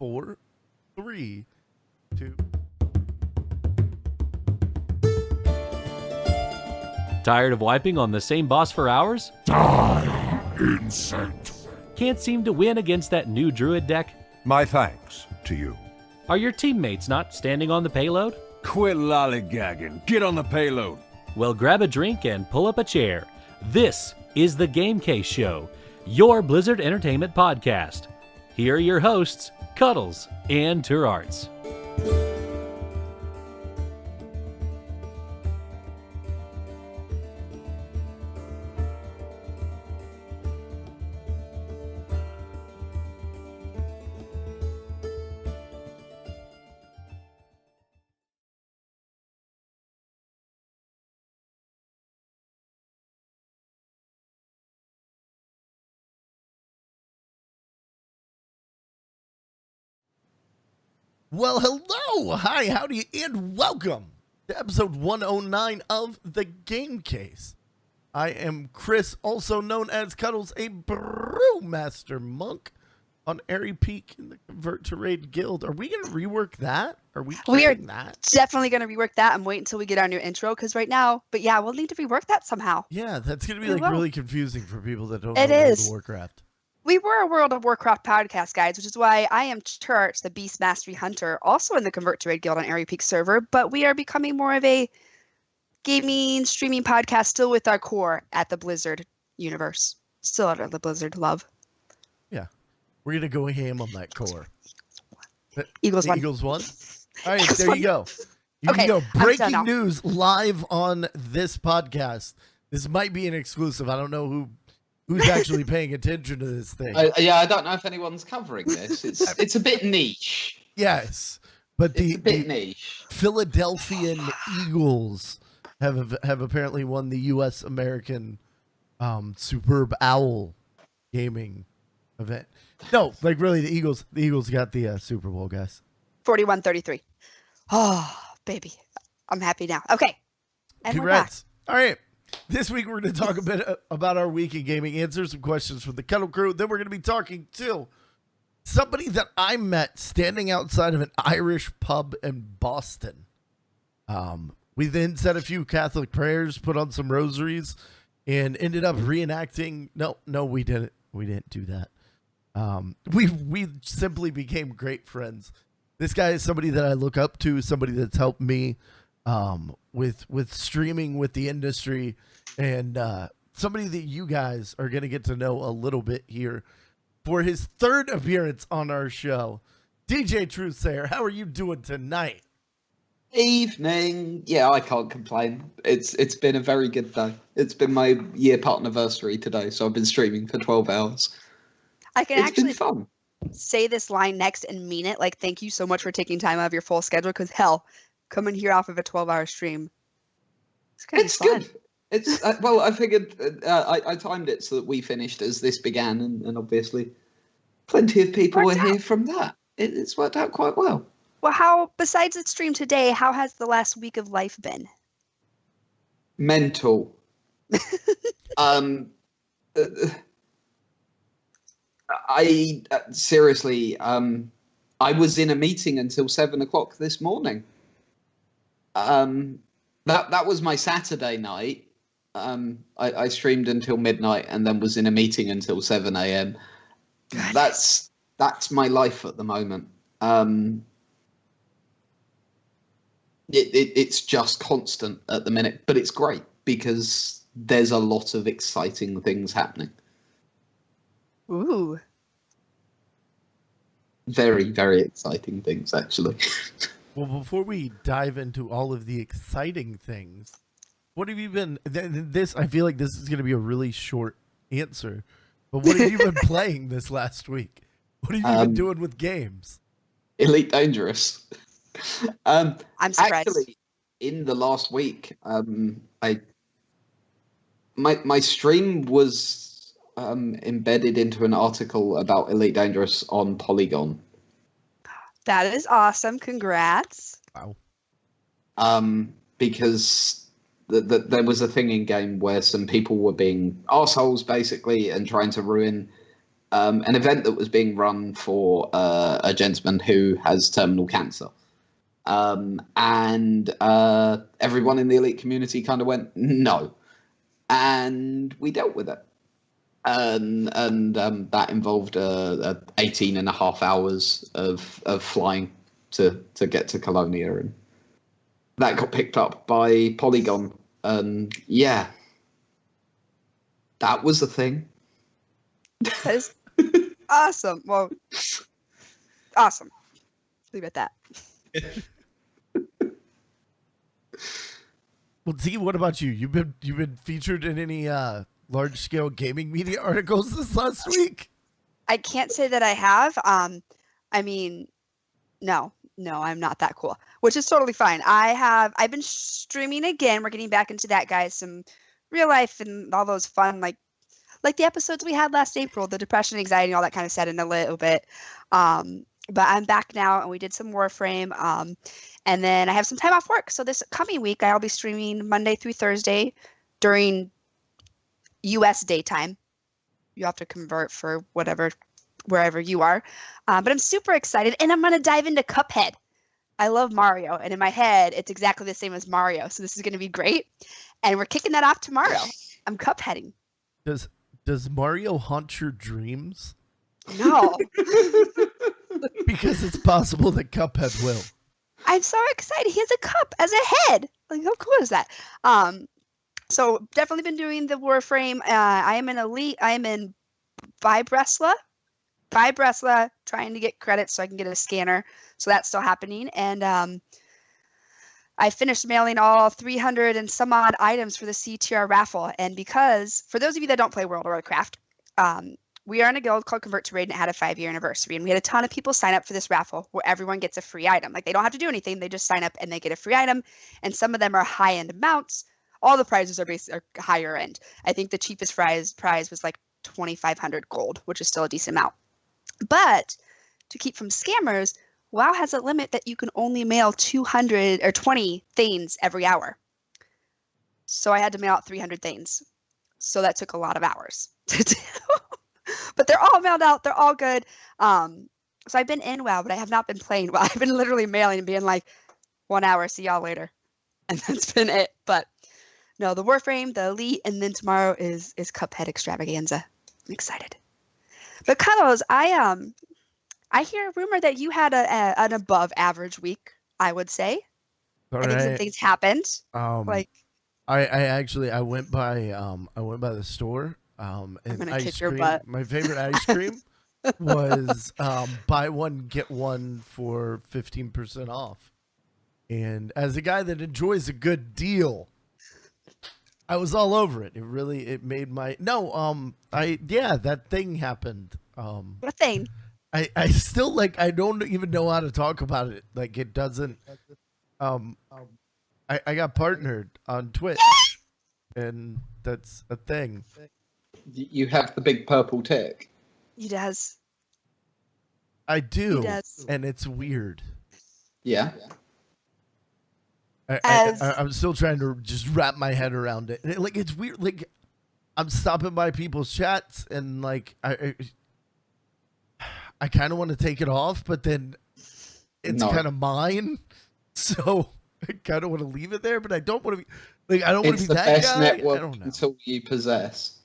4, 3, 2. Tired of wiping on the same boss for hours? Die, insect. Can't seem to win against that new druid deck? My thanks to you. Are your teammates not standing on the payload? Quit lollygagging. Get on the payload. Well, grab a drink and pull up a chair. This is the Game Case Show, your Blizzard Entertainment podcast. Here are your hosts, Cuddles and Turarts. Well, hello, hi, howdy, and welcome to episode 109 of The Game Case. I am Chris, also known as Cuddles, a Brewmaster Monk on Airy Peak in the Convert to Raid Guild. Are we going to rework that? We are that? definitely going to rework that and wait until we get our new intro, because right now, but yeah, we'll need to rework that somehow. Yeah, that's going to be We will. really confusing for people that don't It know World is. of Warcraft. We were a World of Warcraft podcast, guys, which is why I am Turarts, the Beast Mastery Hunter, also in the Convert to Raid Guild on Airy Peak server, but we are becoming more of a gaming, streaming podcast, still with our core at the Blizzard universe. Still under the Blizzard love. Yeah, we're going to go ham on that core. Eagles won. Eagles won? All right, Eagles there won. you go. You Okay, can go. I'm done Breaking now. news live on this podcast. This might be an exclusive. I don't know who's actually paying attention to this thing. I don't know if anyone's covering this. It's a bit niche. Yes, but It's a bit the niche. Philadelphian Eagles have apparently won the U.S. American Superb Owl gaming event. No, like really, the Eagles got the Super Bowl, guys. 41-33. Oh, baby. I'm happy now. Okay. And Congrats. All right. This week, we're going to talk a bit about our week in gaming, answer some questions from the Cuddle Crew. Then we're going to be talking to somebody that I met standing outside of an Irish pub in Boston. We then said a few Catholic prayers, put on some rosaries, and ended up reenacting. No, we didn't. We didn't do that. We simply became great friends. This guy is somebody that I look up to, somebody that's helped me with streaming, with the industry, and somebody that you guys are going to get to know a little bit here for his third appearance on our show. DJTruthsayer, how are you doing tonight? Evening. Yeah, I can't complain. It's been a very good day. It's been my year part anniversary today, so I've been streaming for 12 hours. I can It's actually been fun. say this line next and mean it. Like, thank you so much for taking time out of your full schedule, because hell, coming here off of a 12-hour stream, it's gonna It's be fun. good. It's well, I figured I timed it so that we finished as this began, and obviously plenty of people were Worked out. here from that. It's worked out quite well. Well, how, besides the stream today, how has the last week of life been? Mental. I seriously, I was in a meeting until 7 o'clock this morning. That was my Saturday night. I streamed until midnight and then was in a meeting until 7 a.m. That's my life at the moment. It's just constant at the minute, but it's great because there's a lot of exciting things happening. Ooh. Very, very exciting things, actually. Well, before we dive into all of the exciting things, what have you been? This I feel like this is going to be a really short answer, but what have you been playing this last week? What have you been doing with games? Elite Dangerous. I'm surprised. Actually, in the last week, my stream was embedded into an article about Elite Dangerous on Polygon. That is awesome. Congrats. Wow. Because there was a thing in game where some people were being arseholes basically and trying to ruin an event that was being run for a gentleman who has terminal cancer. And everyone in the elite community kind of went, no. And we dealt with it. And that involved 18 and a half hours of flying to get to Colonia. And that got picked up by Polygon. And yeah, that was the thing. That is awesome. Well, awesome. Leave it at that. Well, Z, what about you? You've been featured in any large scale gaming media articles this last week? I can't say that I have. I mean, no, I'm not that cool, which is totally fine. I've been streaming again. We're getting back into that, guys. Some real life and all those fun, like the episodes we had last April, the depression, anxiety, all that kind of set in a little bit. But I'm back now, and we did some Warframe. And then I have some time off work. So this coming week, I'll be streaming Monday through Thursday during U.S. daytime. You have to convert for wherever you are. But I'm super excited, and I'm going to dive into Cuphead. I love Mario, and in my head, it's exactly the same as Mario. So this is going to be great. And we're kicking that off tomorrow. I'm Cupheading. Does Mario haunt your dreams? No. Because it's possible that Cuphead will. I'm so excited. He has a cup as a head. Like, how cool is that? So definitely been doing the Warframe. I am an elite. I am in Vibresla, trying to get credits so I can get a scanner. So that's still happening. And I finished mailing all 300 and some odd items for the CTR raffle. And because, for those of you that don't play World of Warcraft, we are in a guild called Convert to Raid, and it had a 5-year anniversary. And we had a ton of people sign up for this raffle where everyone gets a free item. Like, they don't have to do anything. They just sign up and they get a free item. And some of them are high-end mounts. All the prizes are higher end. I think the cheapest prize was like 2,500 gold, which is still a decent amount. But to keep from scammers, WoW has a limit that you can only mail 200 or 20 thanes every hour. So I had to mail out 300 thanes. So that took a lot of hours to do. But they're all mailed out. They're all good. So I've been in WoW, but I have not been playing WoW. I've been literally mailing and being like, 1 hour, see y'all later. And that's been it. But no, the Warframe, the Elite, and then tomorrow is Cuphead Extravaganza. I'm excited. But Cuddles, I hear a rumor that you had an above average week, I would say. All I think some right. things happened. I went by the store. And I'm gonna ice kick your cream. butt. My favorite ice cream was buy one get one for 15% off. And as a guy that enjoys a good deal, I was all over it. It made my that thing happened. What thing? I still I don't even know how to talk about it. Like, it doesn't. I got partnered on Twitch, and that's a thing. You have the big purple tick. He does. I do, He does. and it's weird. Yeah. I'm still trying to just wrap my head around it. And it's weird. Like, I'm stopping by people's chats, and like I kind of want to take it off, but then it's kind of mine. So I kind of want to leave it there, but I don't want to be I don't want to be that guy. It's the best network I don't know. until you possess.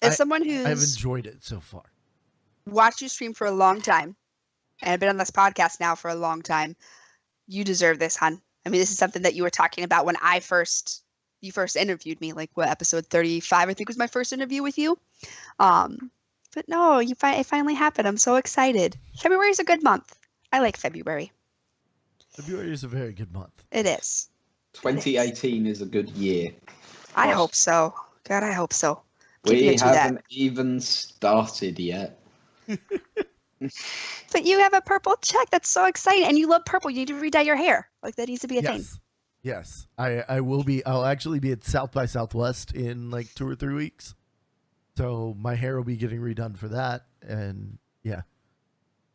As someone who's I've enjoyed it so far. watched you stream for a long time, and I've been on this podcast now for a long time, you deserve this, hon. I mean, this is something that you were talking about when you first interviewed me, like what, episode 35, I think was my first interview with you. But no, it finally happened. I'm so excited. February is a good month. I like February. February is a very good month. It is. 2018 is a good year. I hope so. God, I hope so. We haven't even started yet. But you have a purple check. That's so exciting. And you love purple. You need to re-dye your hair. Like, that needs to be a thing. Yes. I will be. I'll actually be at South by Southwest in like 2 or 3 weeks. So my hair will be getting redone for that. And yeah.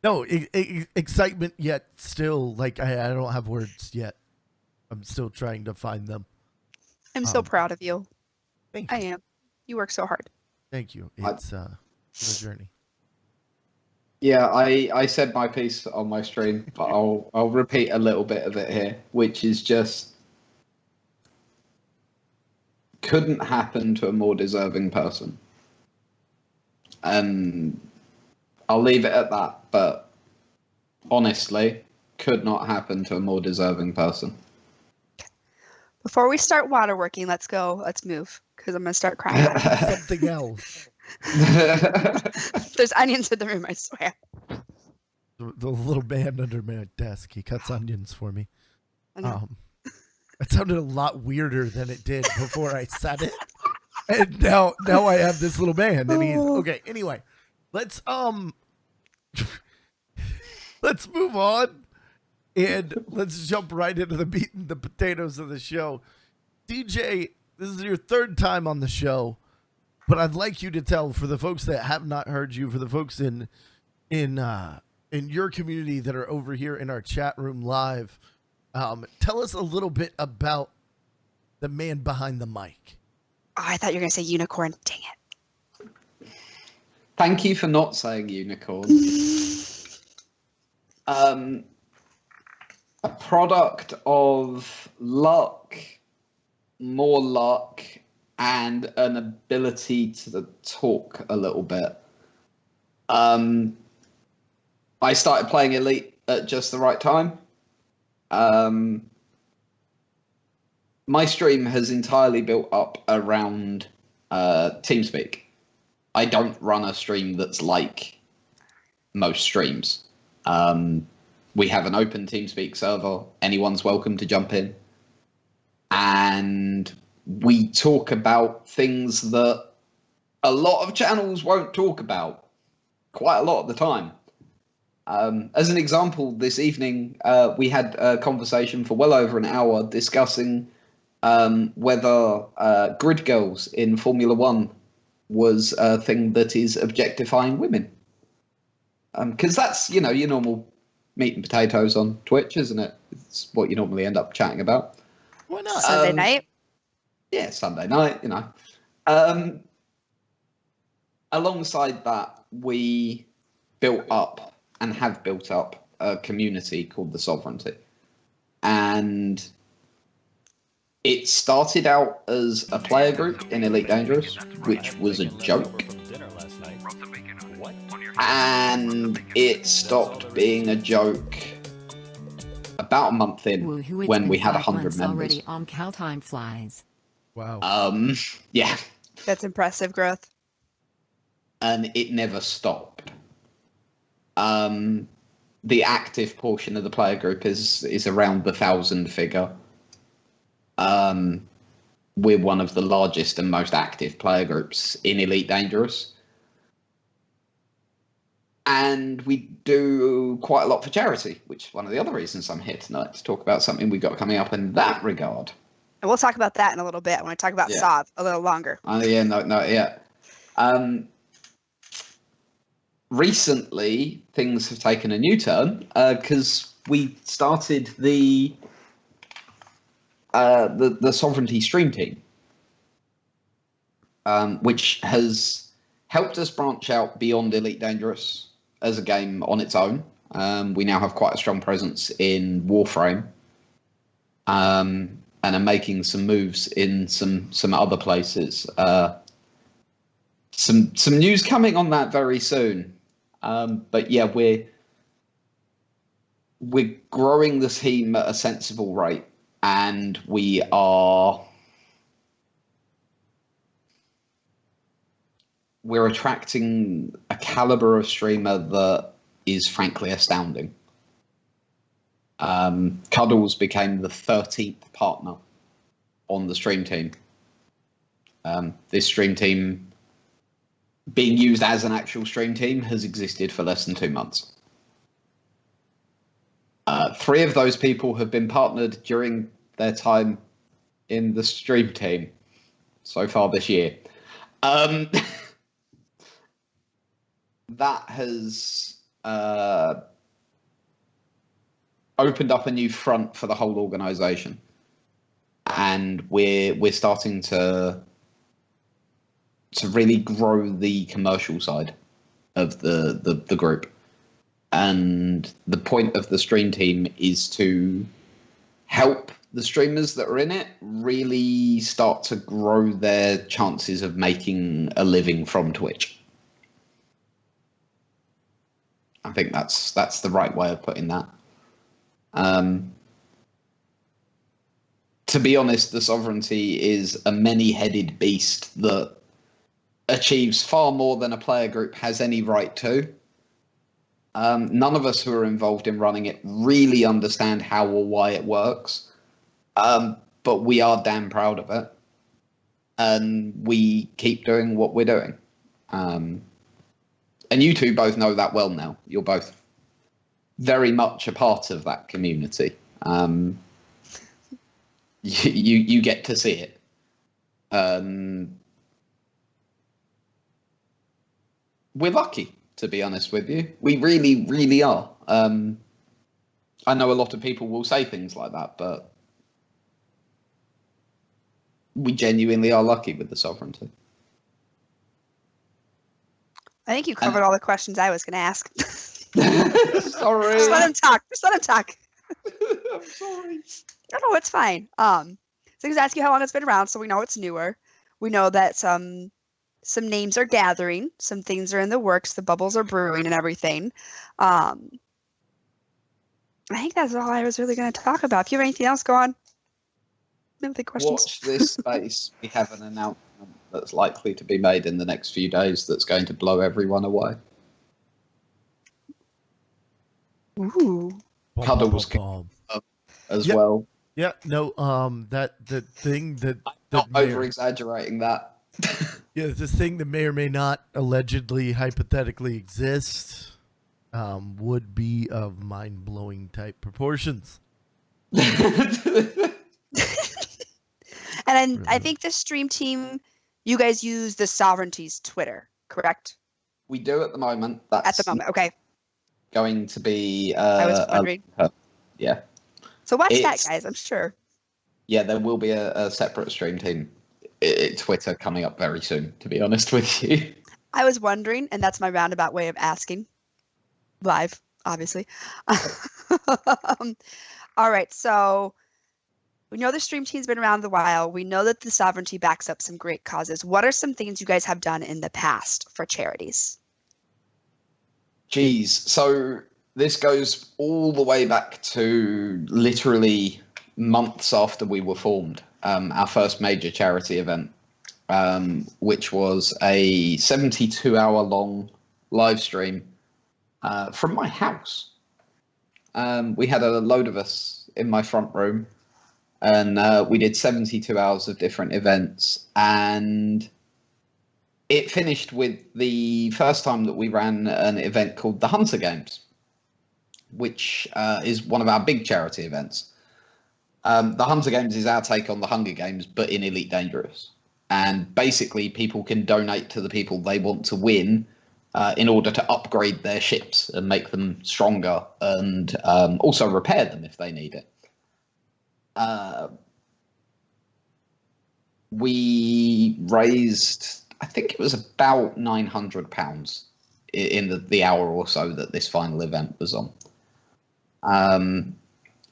No, excitement yet still. Like, I don't have words yet. I'm still trying to find them. I'm so proud of you. Thank you. I am. You work so hard. Thank you. the journey. Yeah, I said my piece on my stream, but I'll repeat a little bit of it here, which is just couldn't happen to a more deserving person. And I'll leave it at that, but honestly, could not happen to a more deserving person. Before we start waterworking, let's go. Let's move, because I'm gonna start crying. Something else. There's onions in the room, I swear. The little man under my desk, he cuts onions for me. I know. It sounded a lot weirder than it did before I said it. And now I have this little man, and he's okay. Anyway, let's let's move on, and let's jump right into the meat and the potatoes of the show. DJ, this is your third time on the show, but I'd like you to tell, for the folks that have not heard you, for the folks in your community that are over here in our chat room live, tell us a little bit about the man behind the mic. Oh, I thought you were gonna say unicorn. Dang it. Thank you for not saying unicorn. A product of luck, more luck, and an ability to talk a little bit. I started playing Elite at just the right time. My stream has entirely built up around TeamSpeak. I don't run a stream that's like most streams. We have an open TeamSpeak server. Anyone's welcome to jump in. And we talk about things that a lot of channels won't talk about quite a lot of the time. As an example, this evening, we had a conversation for well over an hour discussing whether grid girls in Formula One was a thing that is objectifying women. Because that's, your normal meat and potatoes on Twitch, isn't it? It's what you normally end up chatting about. Why not? Sunday night? Yeah, Sunday night, Alongside that, we built up and have built up a community called the Sovereignty. And it started out as a player group in Elite Dangerous, which was a joke. And it stopped being a joke about a month in when we had 100 members. Already cow time flies. Wow. Yeah. That's impressive growth. And it never stopped. The active portion of the player group is around the 1,000 figure. We're one of the largest and most active player groups in Elite Dangerous. And we do quite a lot for charity, which is one of the other reasons I'm here tonight, to talk about something we've got coming up in that regard. And we'll talk about that in a little bit. I want to talk about Sov a little longer. Recently, things have taken a new turn because we started the Sovereignty stream team, which has helped us branch out beyond Elite Dangerous as a game on its own. We now have quite a strong presence in Warframe, and are making some moves in some other places. Some news coming on that very soon. But yeah, we're growing the team at a sensible rate, and we're attracting a caliber of streamer that is frankly astounding. Cuddles became the 13th partner on the stream team. This stream team, being used as an actual stream team, has existed for less than 2 months. 3 of those people have been partnered during their time in the stream team so far this year. That has opened up a new front for the whole organization, and we're starting to really grow the commercial side of the group. And the point of the stream team is to help the streamers that are in it really start to grow their chances of making a living from Twitch. I think that's the right way of putting that. To be honest, the Sovereignty is a many-headed beast that achieves far more than a player group has any right to. None of us who are involved in running it really understand how or why it works, but we are damn proud of it, and we keep doing what we're doing. And you two both know that well now. You're both very much a part of that community. You get to see it. We're lucky, to be honest with you. We really, really are. I know a lot of people will say things like that, but we genuinely are lucky with the Sovereignty. I think you covered all the questions I was going to ask. Sorry. Just let him talk. I'm sorry. No, it's fine. So I was asking you how long it's been around, so we know it's newer. We know that some names are gathering, some things are in the works, the bubbles are brewing and everything. I think that's all I was really going to talk about. If you have anything else, go on. No other questions. Watch this space. We have an announcement that's likely to be made in the next few days that's going to blow everyone away. Ooh. Cuddles as well. Yeah, no, the thing that Not over exaggerating that. Yeah, this thing that may or may not allegedly, hypothetically exist, would be of mind-blowing type proportions. And I think the stream team, you guys use the Sovereignty's Twitter, correct? We do at the moment. That's At the moment, okay. going to be. I was wondering. Yeah. So watch that, guys. I'm sure. Yeah, there will be a separate stream team Twitter coming up very soon, to be honest with you. I was wondering, and that's my roundabout way of asking. Live, obviously. All right, so we know the stream team's been around a while. We know that the Sovereignty backs up some great causes. What are some things you guys have done in the past for charities? Geez, so this goes all the way back to literally months after we were formed. Our first major charity event, which was a 72-hour-long live stream from my house. We had a load of us in my front room, and we did 72 hours of different events, and it finished with the first time that we ran an event called the Hunter Games, which is one of our big charity events. The Hunter Games is our take on the Hunger Games, but in Elite Dangerous. And basically, people can donate to the people they want to win in order to upgrade their ships and make them stronger, and also repair them if they need it. We raised, I think it was about £900 in the hour or so that this final event was on.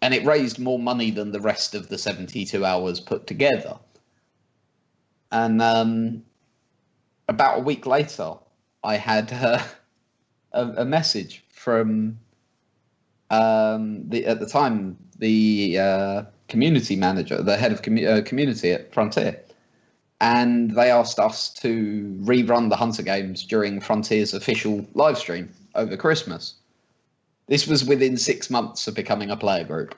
And it raised more money than the rest of the 72 hours put together. And about a week later, I had a message from at the time the community manager, the head of community at Frontier, and they asked us to rerun the Hunter Games during Frontier's official live stream over Christmas. This was within 6 months of becoming a player group,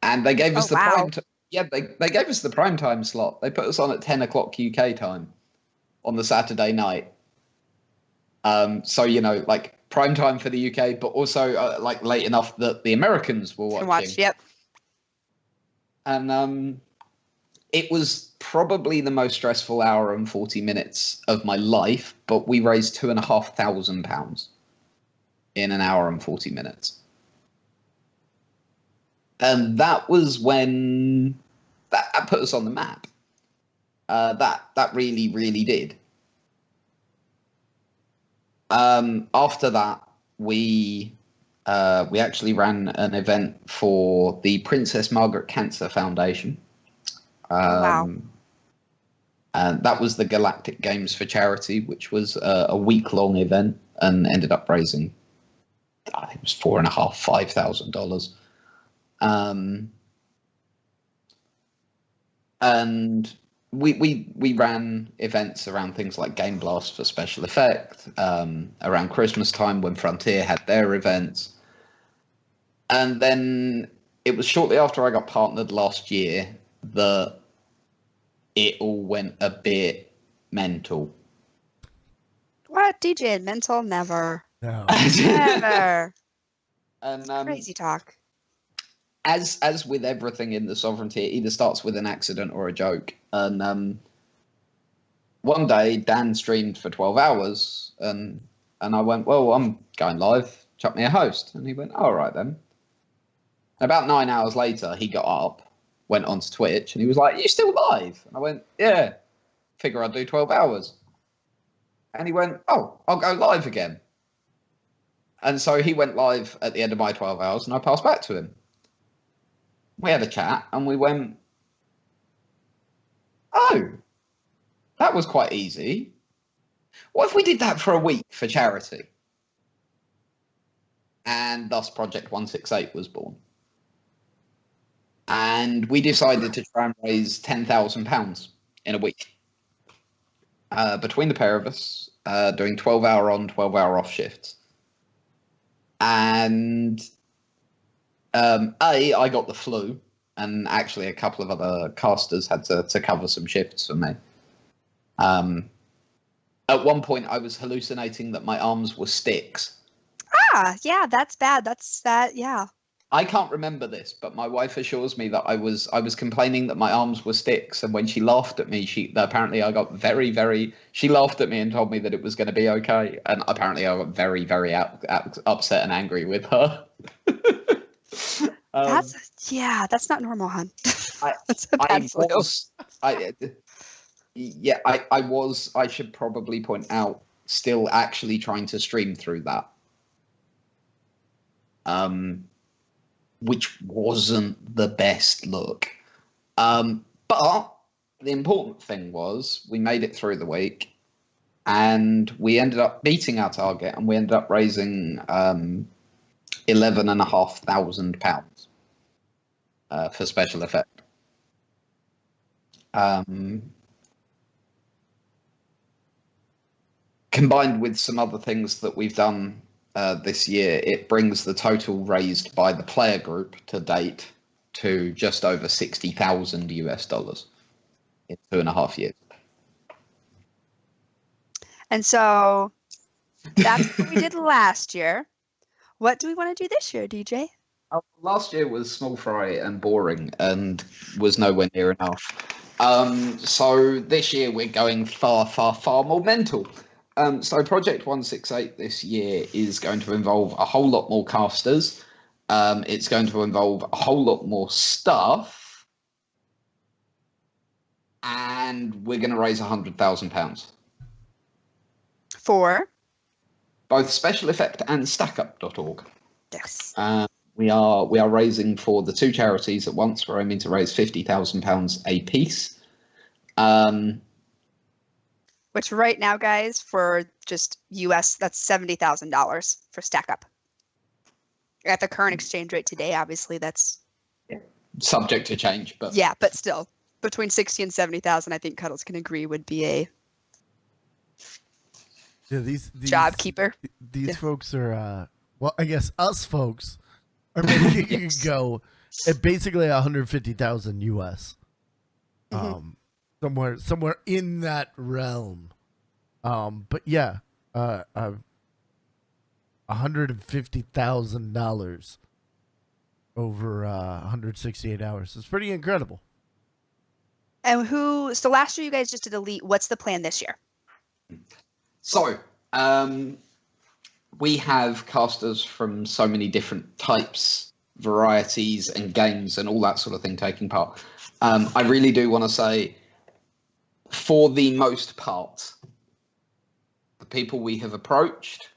and they gave us prime. They gave us the prime time slot. They put us on at 10 o'clock UK time on the Saturday night. So like prime time for the UK, but also like late enough that the Americans were watching. Yep. And it was probably the most stressful hour and 40 minutes of my life, but we raised £2,500 in an hour and 40 minutes. And that was when that put us on the map. That really, really did. After that, we actually ran an event for the Princess Margaret Cancer Foundation. Wow. And that was the Galactic Games for Charity, which was a week-long event and ended up raising, I think it was $4,500, $5,000. And we ran events around things like Game Blast for special effect, around Christmas time when Frontier had their events. And then it was shortly after I got partnered last year that it all went a bit mental. What? DJ and mental? Never. No. Never. And Crazy talk. as with everything in the Sovereignty, it either starts with an accident or a joke. And one day Dan streamed for 12 hours and I went, well, I'm going live, chuck me a host. And he went, all right then. About 9 hours later, he got up, went onto Twitch, and he was like, you still live? And I went, yeah, figure I'd do 12 hours. And he went, oh, I'll go live again. And so he went live at the end of my 12 hours, and I passed back to him. We had a chat, and we went, oh, that was quite easy. What if we did that for a week for charity? And thus Project 168 was born. And we decided to try and raise £10,000 in a week. Between the pair of us, doing 12-hour on, 12-hour off shifts. And I got the flu, and actually a couple of other casters had to cover some shifts for me. At one point, I was hallucinating that my arms were sticks. Ah, yeah, that's bad. Yeah. I can't remember this, but my wife assures me that I was complaining that my arms were sticks, and when she laughed at me, apparently I got very. She laughed at me and told me that it was going to be okay, and apparently I got very upset and angry with her. That's not normal, hon. That's a bad flu. I should probably point out, still actually trying to stream through that. Which wasn't the best look. But the important thing was we made it through the week, and we ended up beating our target, and we ended up raising £11,500 for special effect. Combined with some other things that we've done this year, it brings the total raised by the player group to date to just over $60,000 in 2.5 years. And so that's what we did last year. What do we want to do this year, DJ? Last year was small fry and boring and was nowhere near enough. So this year we're going far more mental. So Project 168 this year is going to involve a whole lot more casters. It's going to involve a whole lot more stuff. And we're going to raise £100,000. For? Both special effect and stackup.org. Yes. We are raising for the two charities at once. We're aiming to raise £50,000 a piece. Which right now, guys, for just US, that's $70,000 for stack up. At the current exchange rate today, obviously, that's subject to change, but yeah, but still, between 60 and 70,000, I think Cuddles can agree would be a these job keeper. These folks are well, I guess us folks are making it go at basically 150,000 US. Somewhere in that realm. But yeah, $150,000 over 168 hours. It's pretty incredible. And so last year you guys just did Elite. What's the plan this year? So, we have casters from so many different types, varieties, and games, and all that sort of thing taking part. I really do want to say, for the most part, people we have approached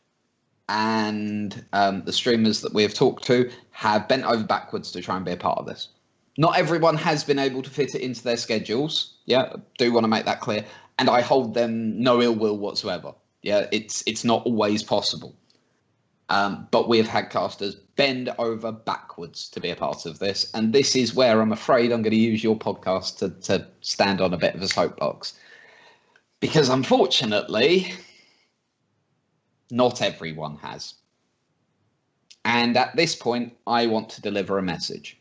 and the streamers that we have talked to have bent over backwards to try and be a part of this. Not everyone has been able to fit it into their schedules. Yeah, I do want to make that clear. And I hold them no ill will whatsoever. Yeah, it's not always possible. But we have had casters bend over backwards to be a part of this. And this is where I'm afraid I'm going to use your podcast to stand on a bit of a soapbox. Because unfortunately, not everyone has. And at this point, I want to deliver a message.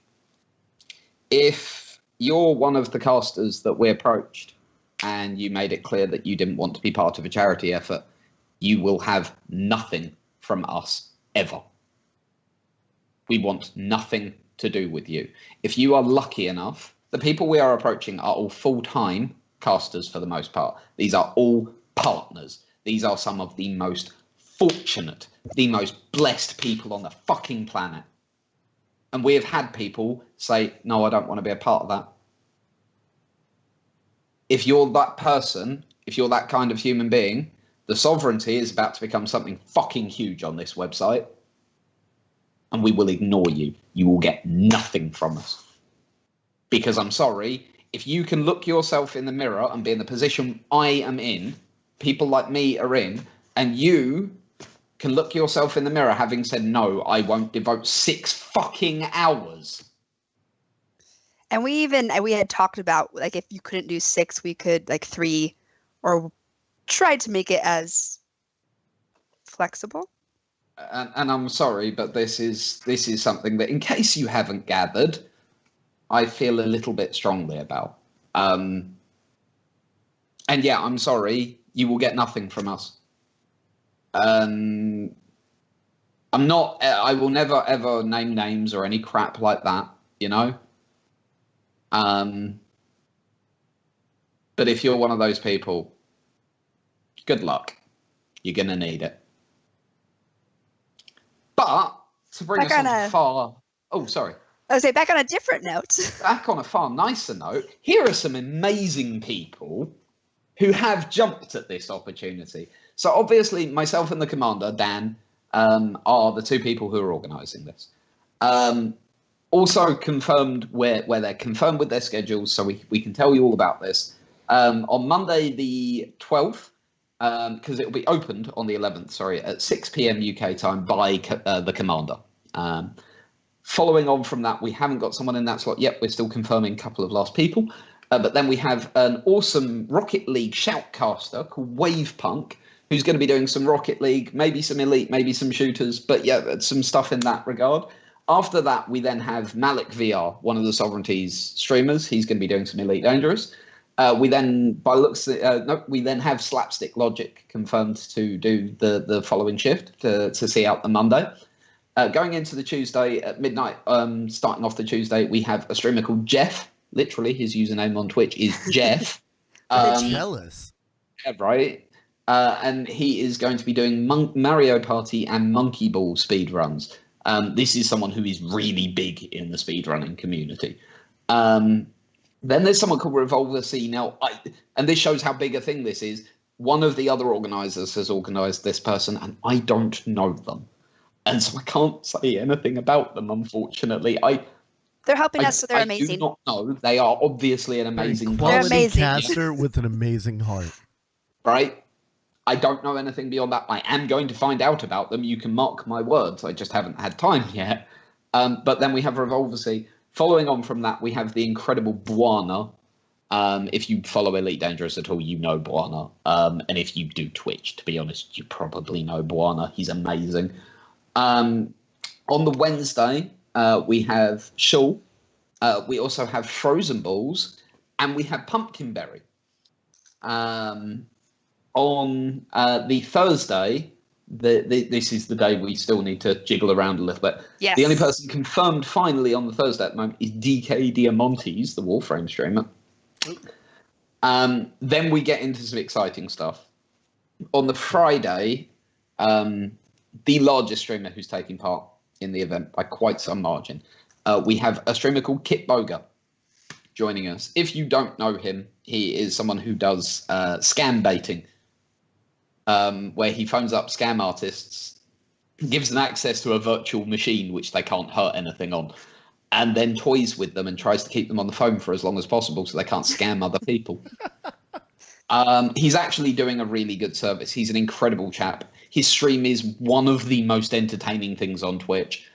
If you're one of the casters that we approached and you made it clear that you didn't want to be part of a charity effort, you will have nothing from us ever. We want nothing to do with you. If you are lucky enough, the people we are approaching are all full-time casters for the most part. These are all partners. These are some of the most fortunate, the most blessed people on the fucking planet. And we have had people say, no, I don't want to be a part of that. If you're that person, if you're that kind of human being, the sovereignty is about to become something fucking huge on this website. And we will ignore you. You will get nothing from us. Because I'm sorry, if you can look yourself in the mirror and be in the position I am in, people like me are in, and you can look yourself in the mirror having said, no, I won't devote 6 fucking hours. And we had talked about, like, if you couldn't do 6, we could, like, 3, or tried to make it as flexible. And I'm sorry, but this is something that, in case you haven't gathered, I feel a little bit strongly about. And yeah, I'm sorry, you will get nothing from us. I will never ever name names or any crap like that, you know. But if you're one of those people, good luck. You're gonna need it. But to bring us on a far, I was say back on a different note. Back on a far nicer note, here are some amazing people who have jumped at this opportunity. So obviously, myself and the commander, Dan, are the 2 people who are organising this. Also confirmed where they're confirmed with their schedules, so we can tell you all about this. On Monday the 12th, because it will be opened on the 11th, at 6 p.m. UK time by the commander. Following on from that, we haven't got someone in that slot yet. We're still confirming a couple of last people. But then we have an awesome Rocket League shoutcaster called Wavepunk, who's going to be doing some Rocket League, maybe some Elite, maybe some shooters, but yeah, some stuff in that regard. After that, we then have Malik VR, one of the Sovereignty's streamers. He's going to be doing some Elite Dangerous. We then, we then have Slapstick Logic confirmed to do the following shift to see out the Monday. Going into the Tuesday at midnight, starting off the Tuesday, we have a streamer called Jeff. Literally, his username on Twitch is Jeff. Jealous. Yeah, right. And he is going to be doing Mario Party and Monkey Ball speedruns. This is someone who is really big in the speedrunning community. Then there's someone called Revolver C. Now, and this shows how big a thing this is. One of the other organisers has organised this person, and I don't know them. And so I can't say anything about them, unfortunately. They're helping us, so they're amazing. I do not know. They are obviously an amazing quality amazing. caster with an amazing heart. Right? I don't know anything beyond that. I am going to find out about them. You can mark my words. I just haven't had time yet. But then we have Revolver C. Following on from that, we have the incredible Buana. If you follow Elite Dangerous at all, you know Buana. And if you do Twitch, to be honest, you probably know Buana. He's amazing. On the Wednesday, we have Shul. We also have Frozen Balls. And we have Pumpkinberry. On the Thursday, this is the day we still need to jiggle around a little bit. Yes. The only person confirmed finally on the Thursday at the moment is DK Diamontes, the Warframe streamer. Then we get into some exciting stuff. On the Friday, the largest streamer who's taking part in the event by quite some margin, we have a streamer called Kit Boga joining us. If you don't know him, he is someone who does scam baiting. where he phones up scam artists, gives them access to a virtual machine which they can't hurt anything on, and then toys with them and tries to keep them on the phone for as long as possible so they can't scam other people. He's actually doing a really good service. He's an incredible chap. His stream is one of the most entertaining things on Twitch.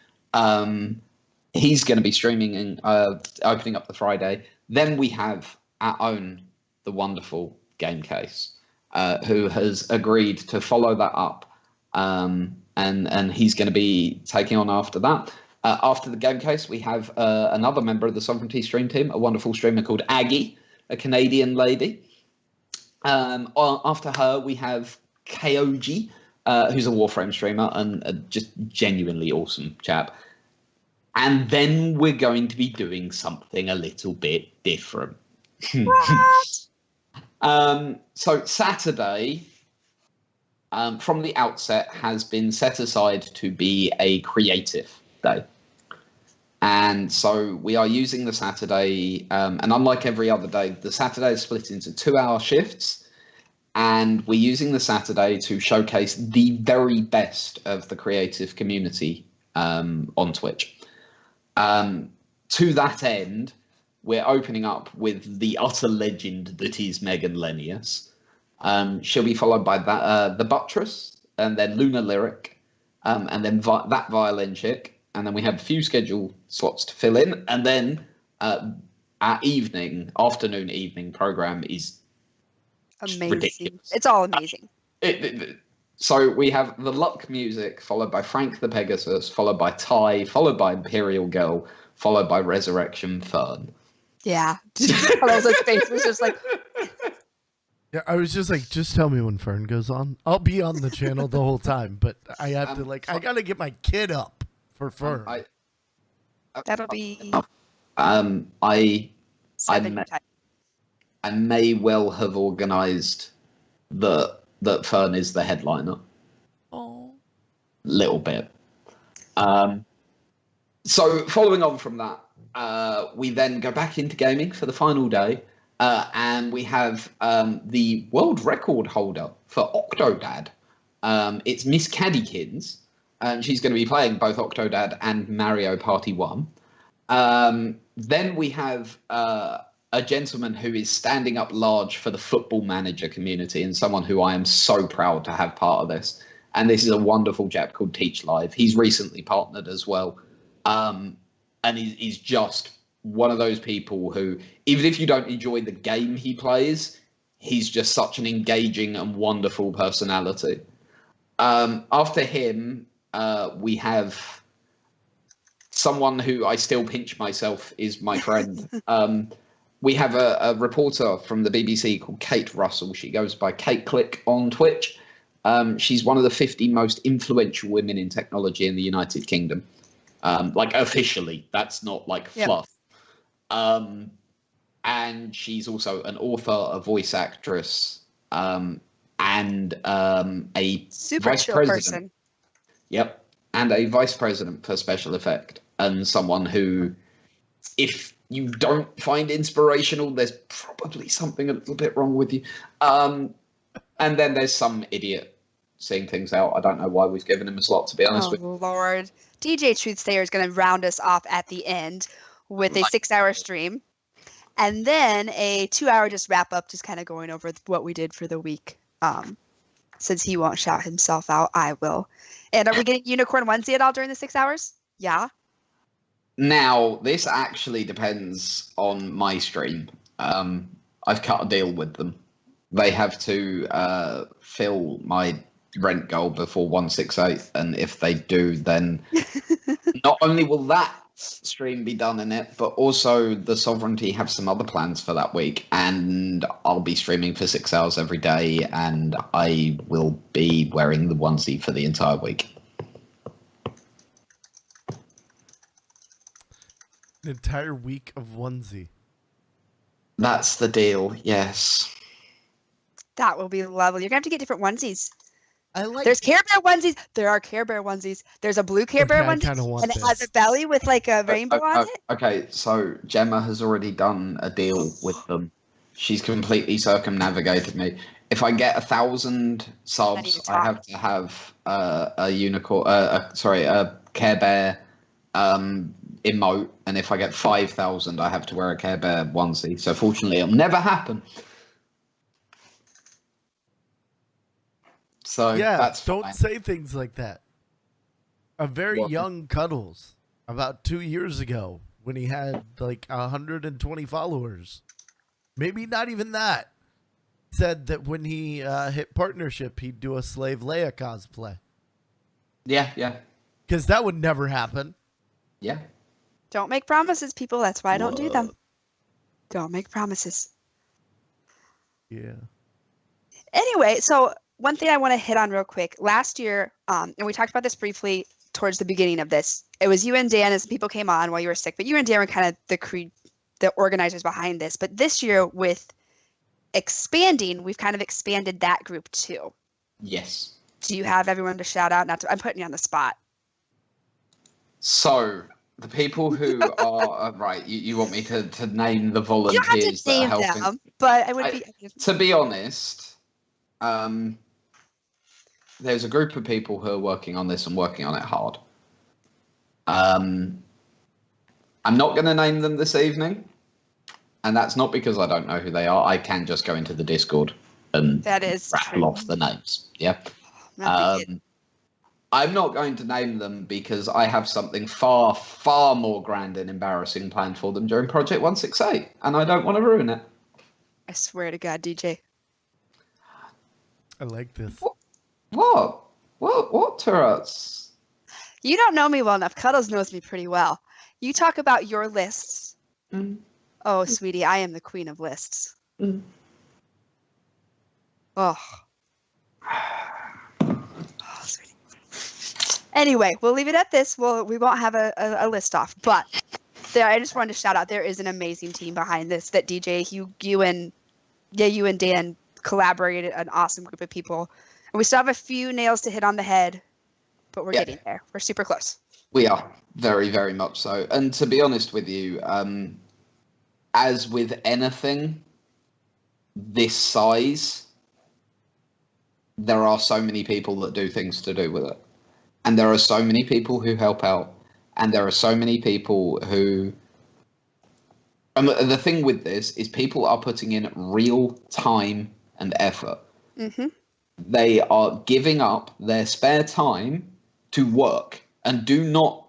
He's going to be streaming and opening up the Friday. Then we have our own, the wonderful Game Case, who has agreed to follow that up. And he's going to be taking on after that. After the Game Case, we have another member of the Sovereignty stream team, a wonderful streamer called Aggie, a Canadian lady. After her, we have KOG, who's a Warframe streamer and a just genuinely awesome chap. And then we're going to be doing something a little bit different. So Saturday, from the outset, has been set aside to be a creative day. And so we are using the Saturday, and unlike every other day, the Saturday is split into 2-hour shifts. And we're using the Saturday to showcase the very best of the creative community on Twitch. To that end, we're opening up with the utter legend that is Megan Lennius. She'll be followed by the Buttress, and then Luna Lyric, and then that violin chick. And then we have a few schedule slots to fill in. And then our afternoon evening program is Amazing. ridiculous. It's all amazing. So we have the Luck music, followed by Frank the Pegasus, followed by Ty, followed by Imperial Girl, followed by Resurrection Fern. Yeah. Carlos's face was just like, Yeah, I was just like, just tell me when Fern goes on. I'll be on the channel the whole time, but I have to I gotta get my kid up for Fern. that'll be I 7 may- times. may well have organised that Fern is the headliner. Oh, Little bit. So following on from that, we then go back into gaming for the final day, and we have the world record holder for Octodad. It's Miss Caddykins, and she's going to be playing both Octodad and Mario Party 1. Then we have a gentleman who is standing up large for the Football Manager community, and someone who I am so proud to have part of this. And this is a wonderful chap called Teach Live. He's recently partnered as well. And he's just one of those people who, even if you don't enjoy the game he plays, he's just such an engaging and wonderful personality. After him, we have someone who I still pinch myself is my friend. We have a reporter from the BBC called Kate Russell. She goes by Kate Click on Twitch. She's one of the 50 most influential women in technology in the United Kingdom. Like officially, that's not like fluff. And she's also an author, a voice actress, and a Super vice chill president. person. Yep, and a vice president for special effect, and someone who, if you don't find inspirational, there's probably something a little bit wrong with you. And then there's some idiot seeing things out. I don't know why we've given him a slot, to be honest with you. Lord. DJTruthsayer is going to round us off at the end with a 6-hour stream. And then a 2-hour just wrap up, just kind of going over what we did for the week. Since he won't shout himself out, I will. And are we getting Unicorn Onesie at all during the 6 hours? Yeah. Now, this actually depends on my stream. I've cut a deal with them. They have to fill my rent goal before 168, and if they do, then not only will that stream be done in it, but also the Sovereignty have some other plans for that week, and I'll be streaming for 6 hours every day, and I will be wearing the onesie for the entire week. an entire week of onesie. That's the deal, yes. That will be lovely. You're going to have to get different onesies. I like. There's Care Bear onesies. There are Care Bear onesies. There's a blue Care Bear Okay, I onesie, kinda want and it this. has a belly with like a rainbow on it. Okay, so Gemma has already done a deal with them. She's completely circumnavigated me. if I get 1,000 I need subs, to I talk. have to have a unicorn. A Care Bear emote, and if I get 5,000, I have to wear a Care Bear onesie. So fortunately, it'll never happen. So Yeah, that's don't fine. say things like that. A very What? young Cuddles, about 2 years ago, when he had like 120 followers, maybe not even that, said that when he hit partnership, he'd do a Slave Leia cosplay. Yeah. Because that would never happen. Yeah. Don't make promises, people. That's why I don't do them. Don't make promises. Yeah. Anyway, so one thing I want to hit on real quick. Last year, and we talked about this briefly towards the beginning of this. It was you and Dan, and some people came on while you were sick, but you and Dan were kind of the organizers behind this. But this year, with expanding, we've kind of expanded that group too. Yes. Do you have everyone to shout out? I'm putting you on the spot. So the people who are right, you want me to name the You don't have volunteers to that are name helping? them, but I would be. To be honest, there's a group of people who are working on this and working on it hard. I'm not going to name them this evening, and that's not because I don't know who they are. I can just go into the Discord and That is rattle true. off the names. Yeah. That'd be good. I'm not going to name them because I have something far, far more grand and embarrassing planned for them during Project 168, and I don't want to ruin it. I swear to God, DJ. I like this. What turrets? You don't know me well enough. Cuddles knows me pretty well. You talk about your lists. Mm. Oh, sweetie, I am the queen of lists. Mm. Oh. Oh, sweetie. Anyway, we'll leave it at this. We won't have a list off, but I just wanted to shout out. There is an amazing team behind this. That DJ, you and Dan collaborated, an awesome group of people, and we still have a few nails to hit on the head, but we're getting there. We're super close. We are very, very much so. And to be honest with you, as with anything this size, there are so many people that do things to do with it. And there are so many people who help out. And there are so many people who... And the thing with this is people are putting in real time and effort. Mm-hmm. They are giving up their spare time to work. And do not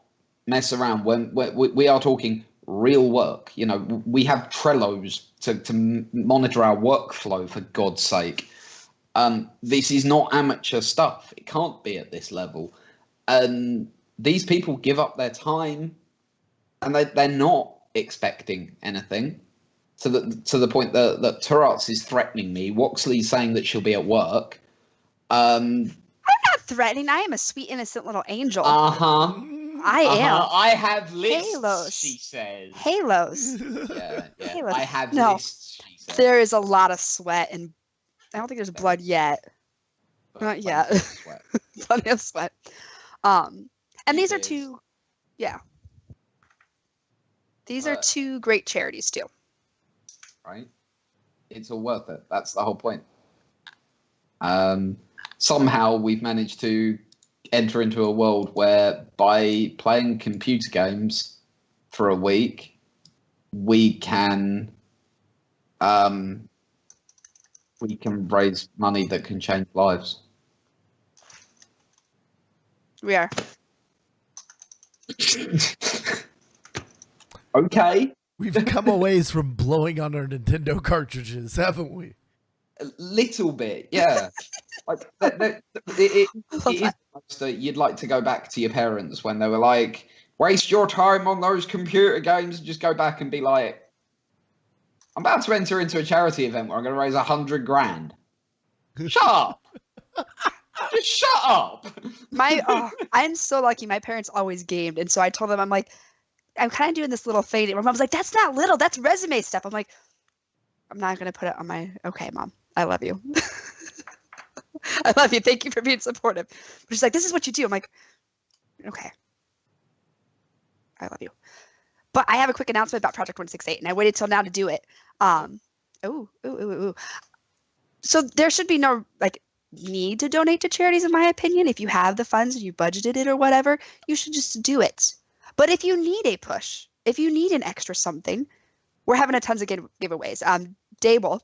mess around when we are talking real work. You know, we have Trellos to monitor our workflow, for God's sake. This is not amateur stuff. It can't be at this level. And these people give up their time, and they're not expecting anything. To the point that Turats is threatening me. Woxley's saying that she'll be at work. I'm not threatening. I am a sweet, innocent little angel. I am. I have lists, Halos. she says. Halos. Yeah. Halos. I have No. lists, she says. There is a lot of sweat, and I don't think there's blood yet. Not yet. Sweat. Plenty of sweat. And these are It is. two. Yeah. These are two great charities too. Right? It's all worth it. That's the whole point. Somehow we've managed to enter into a world where by playing computer games for a week, we can raise money that can change lives. We are. Okay. We've come a ways from blowing on our Nintendo cartridges, haven't we? A little bit, yeah. Like it is nice that you'd like to go back to your parents when they were like, waste your time on those computer games, and just go back and be like, I'm about to enter into a charity event where I'm going to raise 100 grand. Shut up! Just shut up! I'm so lucky. My parents always gamed, and so I told them, I'm like, I'm kind of doing this little thing. My mom's like, that's not little, that's resume stuff. I'm like, I'm not going to put it on my. Okay, Mom, I love you. I love you. Thank you for being supportive. But she's like, this is what you do. I'm like, okay. I love you. But I have a quick announcement about Project 168, and I waited till now to do it. So there should be no need to donate to charities, in my opinion. If you have the funds and you budgeted it or whatever, you should just do it. But if you need a push, if you need an extra something, we're having a tons of giveaways. Dable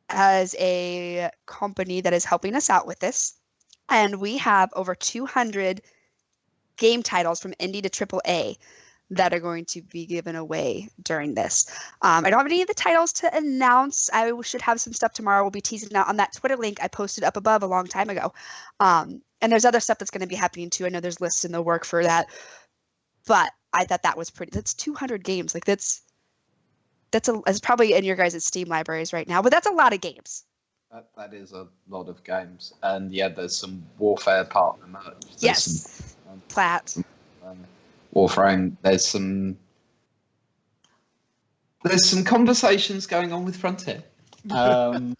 has a company that is helping us out with this, and we have over 200 game titles from indie to AAA that are going to be given away during this. I don't have any of the titles to announce. I should have some stuff tomorrow. We'll be teasing out on that Twitter link I posted up above a long time ago. And there's other stuff that's going to be happening too. I know there's lists in the work for that, but I thought that was pretty. That's 200 games. Like that's probably in your guys' Steam libraries right now, but that's a lot of games. That is a lot of games, and yeah, there's some Warfare partner merch. Yes, Platt. Warframe. There's some conversations going on with Frontier, and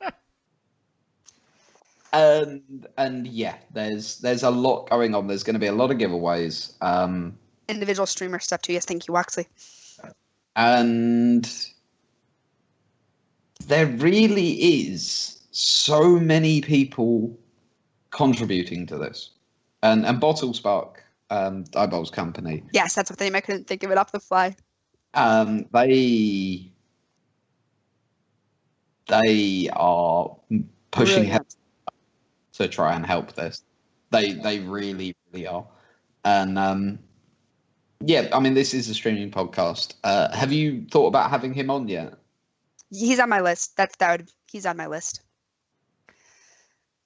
yeah, there's a lot going on. There's going to be a lot of giveaways. Individual streamer stuff too. Yes, thank you, Waxley. And there really is so many people contributing to this, and Bottle Spark. Eyeballs Company. Yes, that's what name. I couldn't think of it off the fly. They are pushing Brilliant. to try and help this. They really, really are. And yeah, I mean, this is a streaming podcast. Have you thought about having him on yet? He's on my list. He's on my list.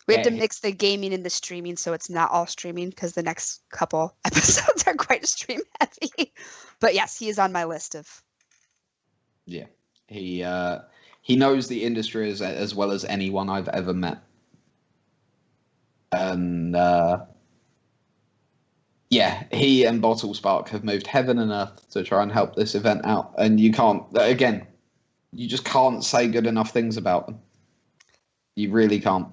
We have to mix the gaming and the streaming, so it's not all streaming, because the next couple episodes are quite stream heavy. But yes, he is on my list of. Yeah, he knows the industry as well as anyone I've ever met, and yeah, he and Bottle Spark have moved heaven and earth to try and help this event out. And you just can't say good enough things about them. You really can't.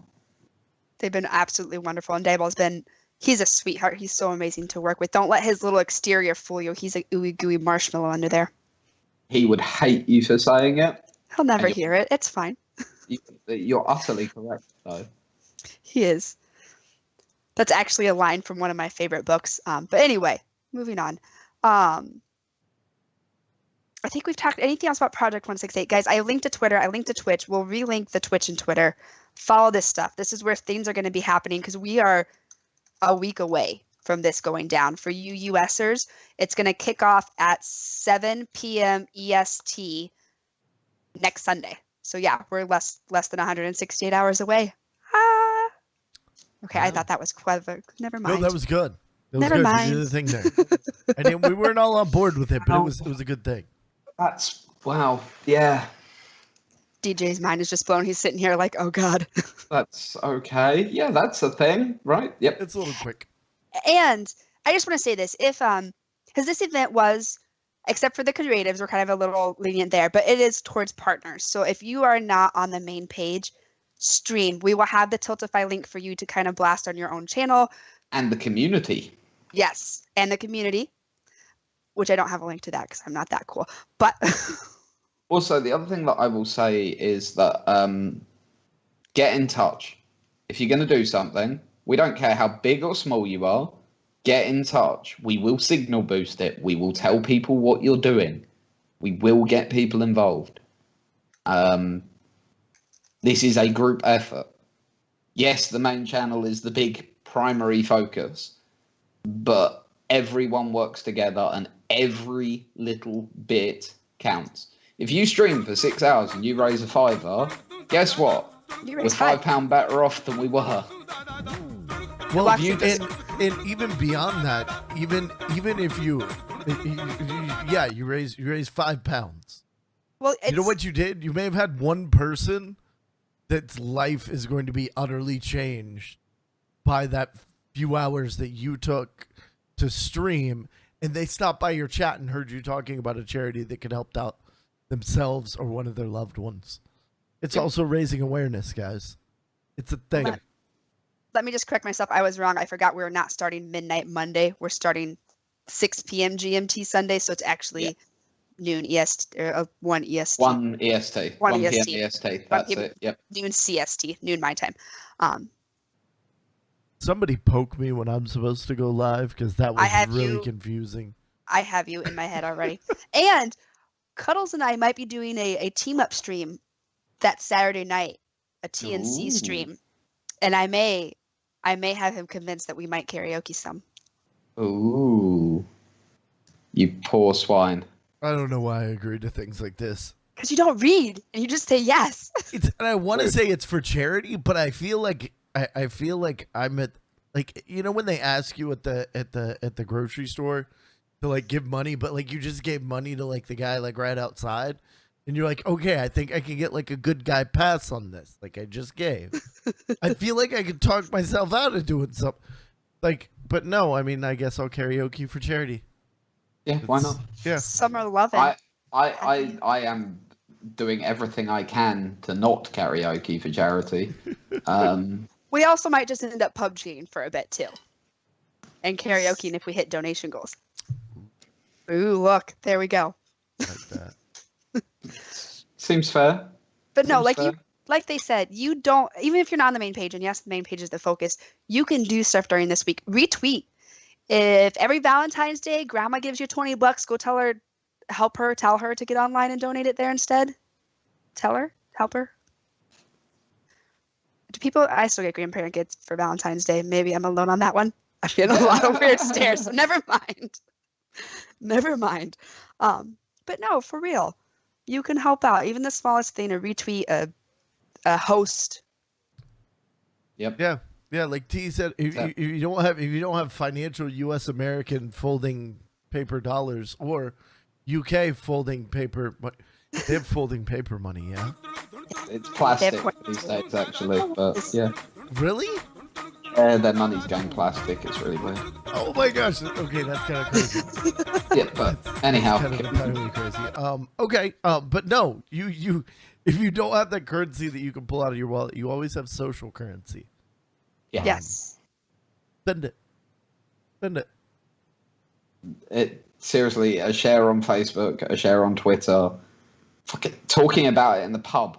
They've been absolutely wonderful. And he's a sweetheart. He's so amazing to work with. Don't let his little exterior fool you. He's a ooey gooey marshmallow under there. He would hate you for saying it. He'll never hear it. It's fine. You're utterly correct, though. He is. That's actually a line from one of my favorite books. But anyway, moving on. I think we've talked anything else about Project 168. Guys, I linked to Twitter. I linked to Twitch. We'll relink the Twitch and Twitter. Follow this stuff. This is where things are going to be happening, because we are a week away from this going down. For you USers, it's going to kick off at 7 p.m. EST next Sunday. So yeah, we're less than 168 hours away. Okay, yeah. I thought that was clever. Never mind. No, that was good. Never mind. You did the thing there. And we weren't all on board with it, but it was a good thing. That's wow. Yeah. DJ's mind is just blown. He's sitting here like, oh God. That's okay. Yeah, that's a thing, right? Yep. It's a little quick. And I just want to say this. Because this event was, except for the creatives, we're kind of a little lenient there, but it is towards partners. So if you are not on the main page, stream. We will have the Tiltify link for you to kind of blast on your own channel. And the community. Yes, and the community, which I don't have a link to that because I'm not that cool. But also, the other thing that I will say is that get in touch. If you're going to do something, we don't care how big or small you are, get in touch. We will signal boost it. We will tell people what you're doing. We will get people involved. This is a group effort. Yes, the main channel is the big primary focus, but everyone works together and every little bit counts. If you stream for 6 hours and you raise a $5, guess what? We're £5 better off than we were. Well, and even beyond that, even if you raise £5. Well, you know what you did? You may have had one person that's life is going to be utterly changed by that few hours that you took to stream, and they stopped by your chat and heard you talking about a charity that could help out themselves or one of their loved ones. It's also raising awareness, guys. It's a thing. Let me just correct myself. I was wrong. I forgot we're not starting midnight Monday. We're starting 6 p.m. GMT Sunday, so it's actually noon EST, or 1 EST. 1 EST. 1 1 EST. p.m. EST. That's it. Yep. Noon CST, noon my time. Somebody poke me when I'm supposed to go live because that was really confusing. I have you in my head already. And Cuddles and I might be doing a team up stream that Saturday night, a TNC stream, and I may have him convinced that we might karaoke some. Ooh, you poor swine. I don't know why I agreed to things like this. Because you don't read and you just say yes. And I want to say it's for charity, but I feel like I'm at, like, you know when they ask you at the grocery store to like give money, but like you just gave money to like the guy like right outside, and you're like, okay, I think I can get like a good guy pass on this. Like I just gave. I feel like I could talk myself out of doing something. Like, but no, I mean, I guess I'll karaoke for charity. Yeah, why not? Yeah. Summer loving. I am doing everything I can to not karaoke for charity. We also might just end up PUBGing for a bit too, and karaokeing if we hit donation goals. Ooh, look, there we go. Like that. Seems fair. But no, Seems fair. like they said, you don't, even if you're not on the main page, and yes, the main page is the focus, you can do stuff during this week. Retweet. If every Valentine's Day grandma gives you $20, go tell her to get online and donate it there instead. Help her. Do people, I still get grandparent gifts for Valentine's Day. Maybe I'm alone on that one. I get a lot of weird stares, so never mind. But no, for real, you can help out. Even the smallest thing, a retweet, a host. Yep. Yeah. Like T said, if you don't have financial U.S. American folding paper dollars or UK folding paper, they have folding paper money. Yeah. It's plastic these days, actually. But yeah. Really? Their money's going plastic. It's really weird. Oh my gosh. Okay, that's kind of crazy. Yeah, but anyhow. Kind of entirely crazy. Okay. But no, you if you don't have that currency that you can pull out of your wallet, you always have social currency. Yeah. Yes. Spend it. Seriously, a share on Facebook, a share on Twitter, fucking talking about it in the pub.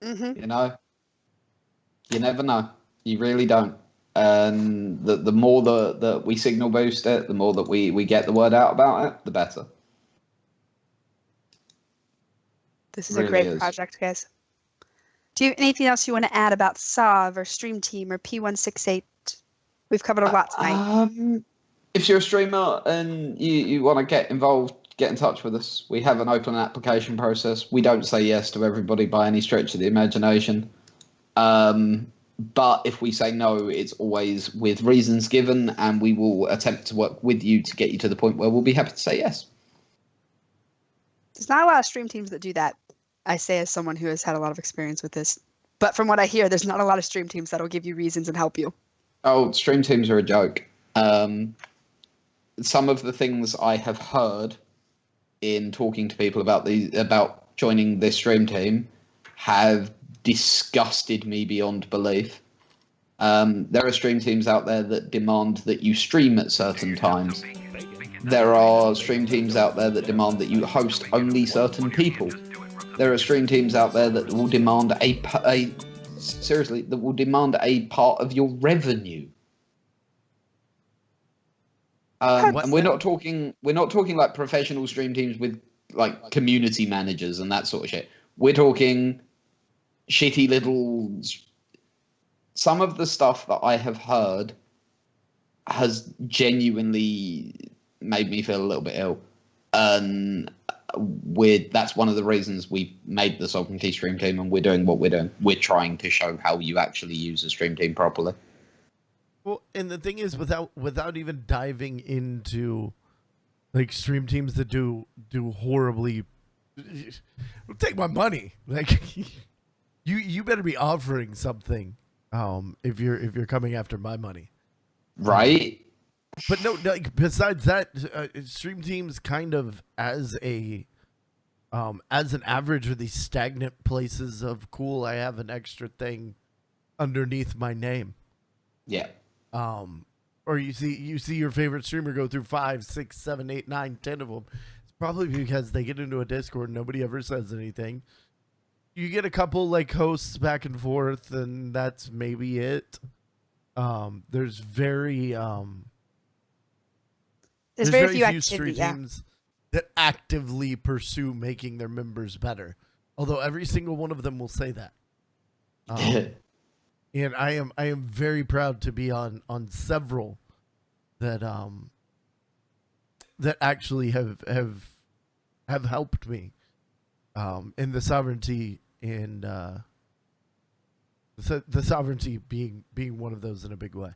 Mm-hmm. You know, you never know. You really don't. And the more that we signal boost it, the more that we get the word out about it, the better. This is a great project, guys. Do you have anything else you want to add about SOV or Stream Team or P168? We've covered a lot tonight. If you're a streamer and you want to get involved, get in touch with us. We have an open application process. We don't say yes to everybody by any stretch of the imagination. But if we say no, it's always with reasons given, and we will attempt to work with you to get you to the point where we'll be happy to say yes. There's not a lot of stream teams that do that. I say as someone who has had a lot of experience with this. But from what I hear, there's not a lot of stream teams that'll give you reasons and help you. Oh, stream teams are a joke. Some of the things I have heard in talking to people about joining this stream team have disgusted me beyond belief. There are stream teams out there that demand that you stream at certain times. There are stream teams out there that demand that you host only certain people. There are stream teams out there that will demand a part of your revenue. And we're not talking like professional stream teams with like community managers and that sort of shit. We're talking shitty little. Some of the stuff that I have heard has genuinely made me feel a little bit ill, and that's one of the reasons we made the Sovereignty stream team, and we're doing what we're doing. We're trying to show how you actually use a stream team properly. Well, and the thing is, without even diving into like stream teams that do horribly, take my money. Like you better be offering something. If you're coming after my money, right? But no, like besides that, stream teams kind of as an average are these stagnant places of cool. I have an extra thing underneath my name. Yeah. Or you see your favorite streamer go through 5, 6, 7, 8, 9, 10 of them. It's Probably because they get into a Discord, nobody ever says anything. You get a couple like hosts back and forth, and that's maybe it. There's very There's very few stream activity. Yeah. teams that actively pursue making their members better. Although every single one of them will say that. And I am very proud to be on several that that actually have helped me in the sovereignty, and the sovereignty being one of those in a big way.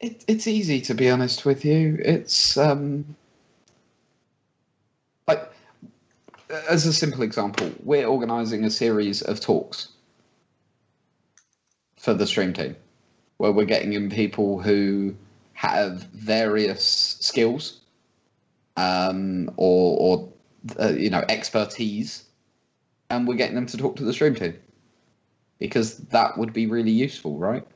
It's easy, to be honest with you. It's like, as a simple example, we're organising a series of talks for the stream team, where we're getting in people who have various skills, or expertise, and we're getting them to talk to the stream team, because that would be really useful, right?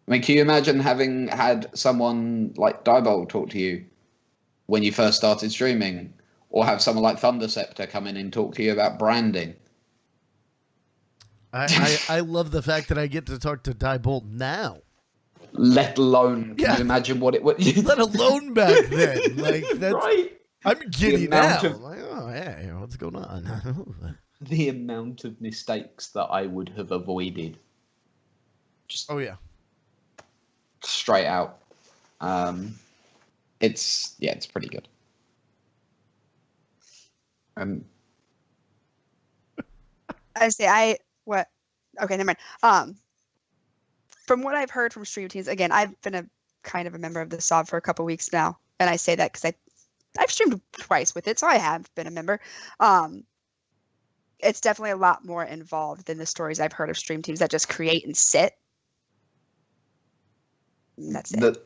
I mean, can you imagine having had someone like Diebold talk to you when you first started streaming, or have someone like Thunderceptor come in and talk to you about branding? I love the fact that I get to talk to Diebold now. Let alone, can you imagine what it would... Let alone back then. Like, that's... Right. I'm giddy now. Of... Like, oh, hey, what's going on? The amount of mistakes that I would have avoided. Just oh, yeah. Straight out. It's pretty good. Okay, never mind. From what I've heard from stream teams, again, I've been a kind of a member of the SOB for a couple weeks now, and I say that because I've streamed twice with it, so I have been a member. It's definitely a lot more involved than the stories I've heard of stream teams that just create and sit. And that's it.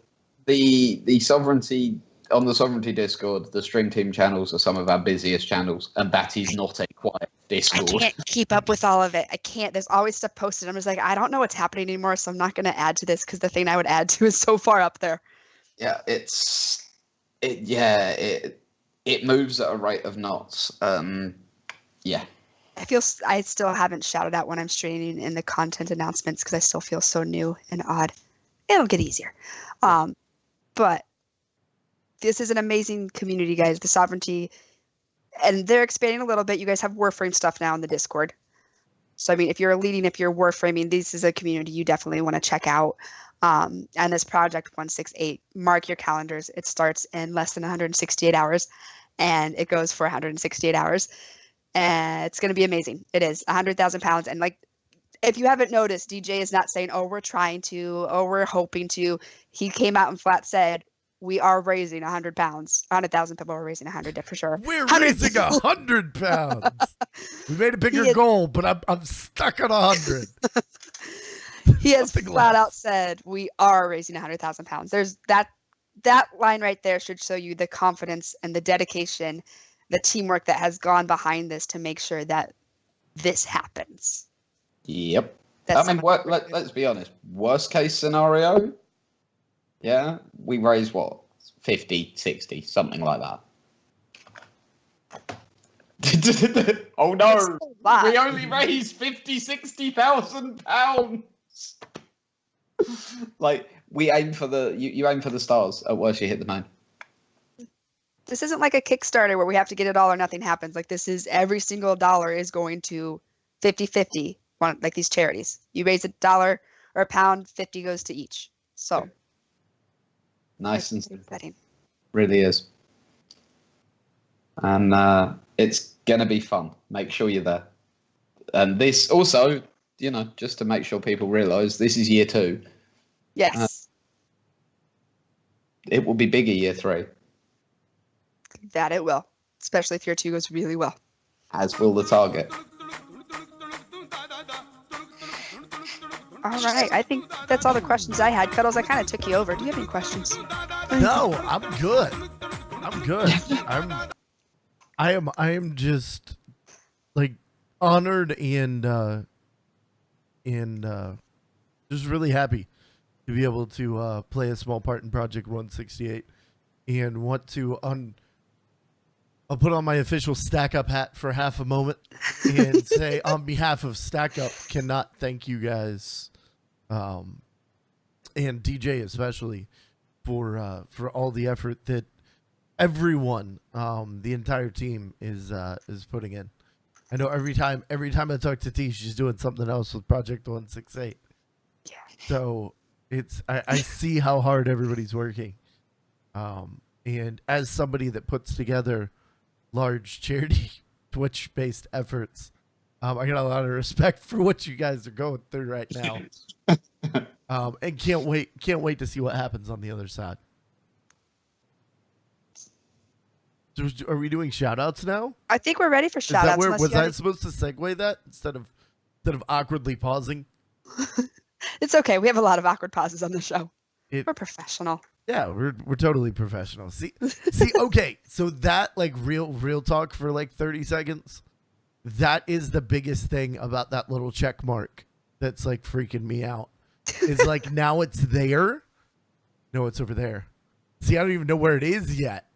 The sovereignty, on the sovereignty Discord, the stream team channels are some of our busiest channels, and that is not a quiet Discord. I can't keep up with all of it. I can't. There's always stuff posted. I'm just like, I don't know what's happening anymore, so I'm not going to add to this because the thing I would add to is so far up there. Yeah, it moves at a rate of knots. Yeah. I still haven't shouted out when I'm streaming in the content announcements because I still feel so new and odd. It'll get easier. But this is an amazing community, guys. The sovereignty, and they're expanding a little bit. You guys have Warframe stuff now in the Discord. So, I mean, if you're Warframing, this is a community you definitely want to check out. And this Project 168, mark your calendars. It starts in less than 168 hours, and it goes for 168 hours. And it's going to be amazing. It is 100,000 pounds. And like, if you haven't noticed, DJ is not saying, oh, we're trying to, oh, we're hoping to. He came out and flat said, we are raising 100 pounds. 100,000 people are raising 100 for sure. We're raising 100 pounds. We made a bigger goal, but I'm stuck on 100. He has flat out said, we are raising 100,000 pounds. There's that line right there should show you the confidence and the dedication, the teamwork that has gone behind this to make sure that this happens. Yep. Let's be honest. Worst case scenario, yeah, we raise what? 50, 60, something like that. Oh no! We only raised 50, 60,000 pounds. Like, we aim for you aim for the stars. At worst, you hit the moon. This isn't like a Kickstarter where we have to get it all or nothing happens. Like, this is every single dollar is going to 50-50, like these charities. You raise $1 or £1, 50 goes to each. So nice and simple. Really is. And it's gonna be fun. Make sure you're there. And this also, just to make sure people realise, this is year 2. Yes. It will be bigger year 3. That it will, especially if year 2 goes really well. As will the target. All right, I think that's all the questions I had. Cuddles, I kind of took you over. Do you have any questions? No, I'm good. I am just like honored and just really happy to be able to play a small part in Project 168. and want to I'll put on my official Stack Up hat for half a moment and say, on behalf of Stack Up, cannot thank you guys, and DJ especially, for all the effort that everyone, the entire team is putting in. I know every time I talk to T, she's doing something else with Project 168. Yeah. So I see how hard everybody's working, and as somebody that puts together large charity Twitch-based efforts, I got a lot of respect for what you guys are going through right now, and can't wait to see what happens on the other side. So are we doing shout-outs now? I think we're ready for shout-outs. Was I supposed to segue that instead of awkwardly pausing? It's okay. We have a lot of awkward pauses on the show. We're professional. Yeah, we're totally professional. See, okay. So that, like, real talk for like 30 seconds. That is the biggest thing about that little check mark that's like freaking me out. It's like, now it's there. No, it's over there. See, I don't even know where it is yet.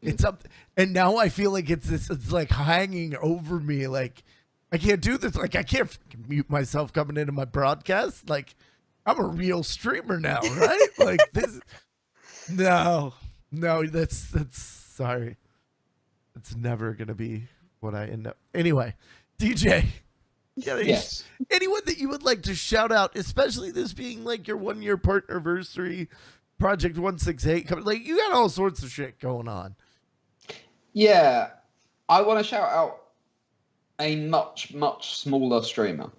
It's up, and now I feel like it's like hanging over me. Like, I can't do this. Like, I can't mute myself coming into my broadcast. Like, I'm a real streamer now, right? Like this. No, that's sorry. It's never gonna be what I end up. Anyway, DJ. Yes. Anyone that you would like to shout out, especially this being like your 1-year partnerversary, Project 168 coming. Like, you got all sorts of shit going on. Yeah, I want to shout out a much smaller streamer.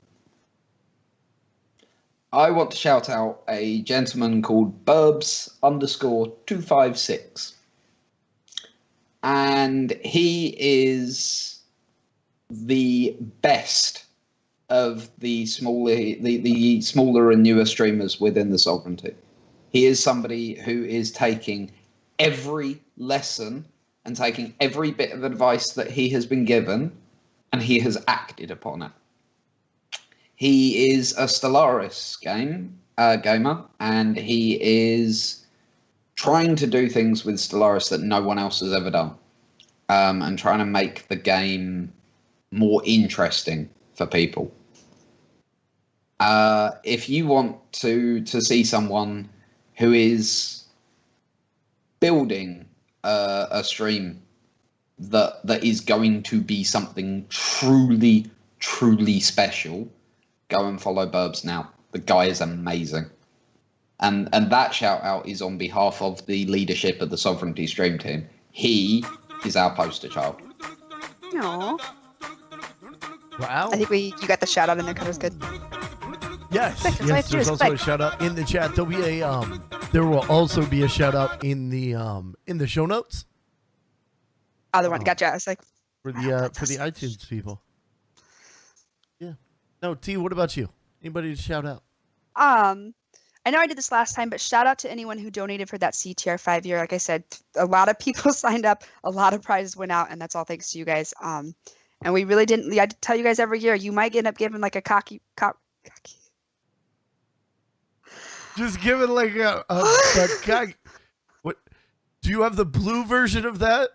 I want to shout out a gentleman called Burbs_256. And he is the best of the smaller and newer streamers within the Sovereignty. He is somebody who is taking every lesson and taking every bit of advice that he has been given, and he has acted upon it. He is a Stellaris gamer, and he is trying to do things with Stellaris that no one else has ever done, and trying to make the game more interesting for people. If you want to see someone who is building a stream that is going to be something truly special, go and follow Burbs now. The guy is amazing. And that shout out is on behalf of the leadership of the Sovereignty stream team. He is our poster child. Aww. Wow. I think you got the shout out in there, Cutter's good. Yes, Quick, there's also a shout out in the chat. There will also be a shout out in the show notes. Other one, gotcha. I was like, for the iTunes people. Yeah. No, T, what about you? Anybody to shout out? I know I did this last time, but shout out to anyone who donated for that CTR 5-year. Like I said, a lot of people signed up, a lot of prizes went out, and that's all thanks to you guys. And we really didn't. I tell you guys every year, you might end up giving like a cocky. Just give it like a what? Do you have the blue version of that?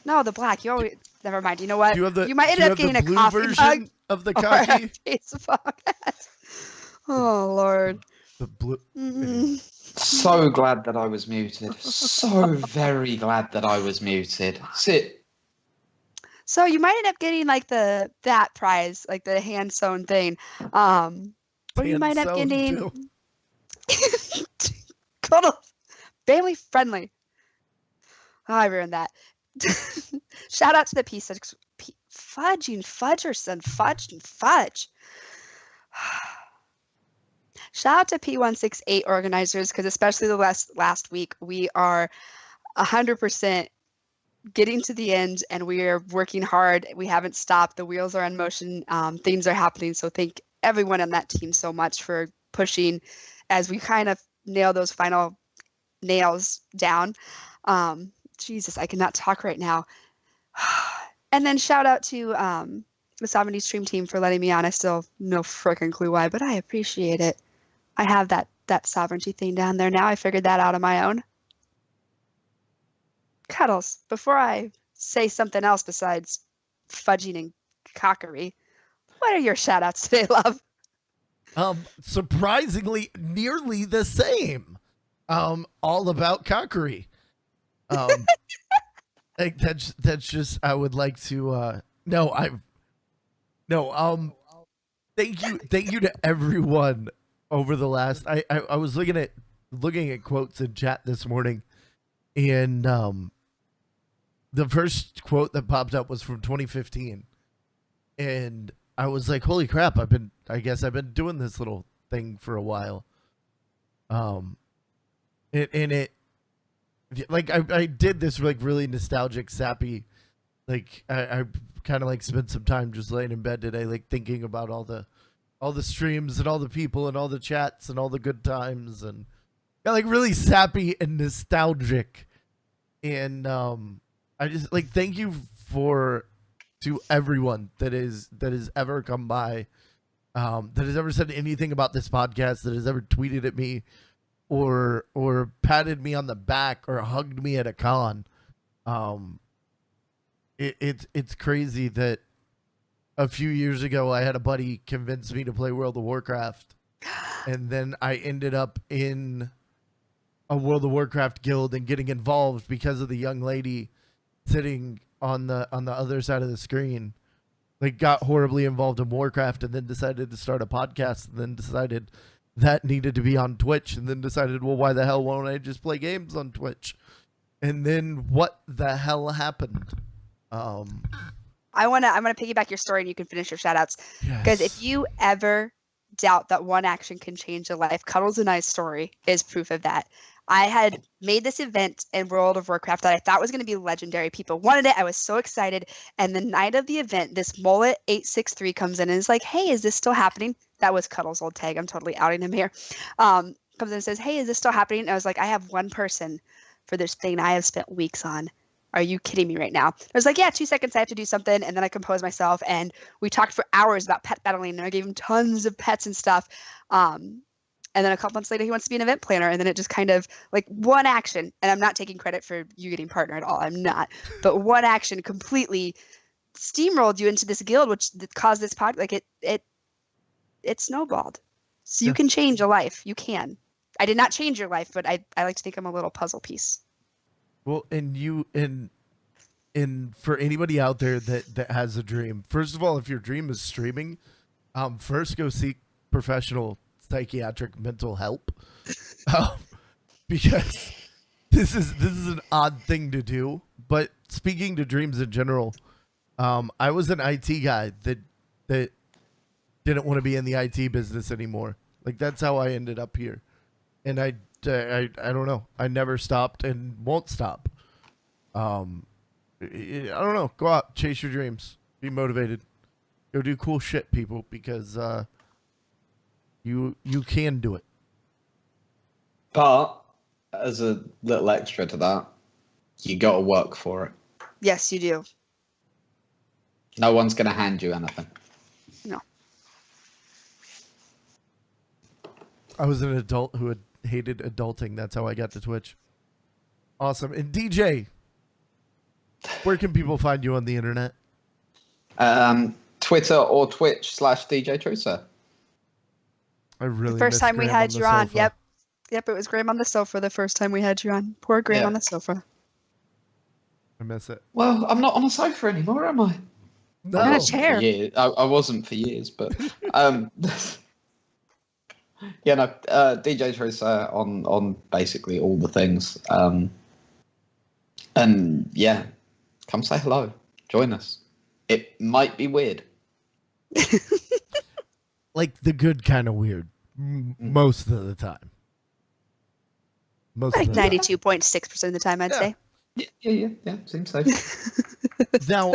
No, the black. You always. Never mind. You know what? You might end up getting a blue coffee version mug of the or cocky. a taste mug. Oh Lord. The blue. Mm-hmm. So glad that I was muted. So very glad that I was muted. Sit. So you might end up getting like that prize, like the hand sewn thing. Or you might end up getting family friendly. Oh, I ruined that. Shout out to the fudge. Shout out to P168 organizers, because especially the last week, we are 100% getting to the end, and we are working hard. We haven't stopped. The wheels are in motion. Things are happening. So thank everyone on that team so much for pushing as we kind of nail those final nails down. Jesus, I cannot talk right now. And then shout out to the Sovereignty stream team for letting me on. I still have no freaking clue why, but I appreciate it. I have that Sovereignty thing down there now. I figured that out on my own. Cuddles, before I say something else besides fudging and cockery, what are your shout outs today, love? Surprisingly, nearly the same. All about cockery. Like that's just I would like to thank you to everyone over the last I was looking at quotes in chat this morning, and the first quote that popped up was from 2015, and I was like, holy crap, I guess I've been doing this little thing for a while. I did this like really nostalgic, sappy, like I kind of like spent some time just laying in bed today, like thinking about all the streams and all the people and all the chats and all the good times, and got like really sappy and nostalgic. And I just like thank you to everyone that has ever come by, that has ever said anything about this podcast, that has ever tweeted at me, or patted me on the back or hugged me at a con. It's crazy that a few years ago I had a buddy convince me to play World of Warcraft, and then I ended up in a World of Warcraft guild and getting involved because of the young lady sitting on the other side of the screen. Like, got horribly involved in Warcraft, and then decided to start a podcast, and then decided that needed to be on Twitch, and then decided, well, why the hell won't I just play games on Twitch? And then what the hell happened? I'm gonna piggyback your story and you can finish your shout outs. Because if you ever doubt that one action can change a life, Cuddles and I's story is proof of that. I had made this event in World of Warcraft that I thought was going to be legendary. People wanted it. I was so excited. And the night of the event, this mullet 863 comes in and is like, hey, is this still happening? That was Cuddles' old tag. I'm totally outing him here. Comes in and says, hey, is this still happening? And I was like, I have one person for this thing I have spent weeks on. Are you kidding me right now? I was like, yeah, 2 seconds. I have to do something. And then I composed myself, and we talked for hours about pet battling, and I gave him tons of pets and stuff. And then a couple months later, he wants to be an event planner. And then it just kind of like one action, and I'm not taking credit for you getting partner at all. I'm not. But one action completely steamrolled you into this guild, which caused this pod. Like it snowballed. So you can change a life. You can. I did not change your life, but I like to think I'm a little puzzle piece. Well, and for anybody out there that has a dream, first of all, if your dream is streaming, first go seek professional psychiatric mental help, because this is an odd thing to do. But speaking to dreams in general, I was an IT guy that didn't want to be in the IT business anymore. Like, that's how I ended up here, and I don't know. I never stopped and won't stop. I don't know. Go out, chase your dreams, be motivated, go do cool shit, people, because you can do it. But as a little extra to that, you got to work for it. Yes, you do. No one's going to hand you anything. No. I was an adult who had hated adulting. That's how I got to Twitch. Awesome. And DJ, where can people find you on the internet? Twitter or Twitch/DJTruthsayer. I really The first time we had you on. Sofa. Yep, it was Graham on the sofa the first time we had you on. Poor Graham on the sofa. I miss it. Well, I'm not on a sofa anymore, am I? No. I'm in a chair. Yeah, I wasn't for years, but yeah, no. DJTruthsayer on basically all the things. And yeah, come say hello. Join us. It might be weird. Like the good kind of weird, most of the time. Like 92.6% of the time, I'd say. Yeah. Seems so. Now,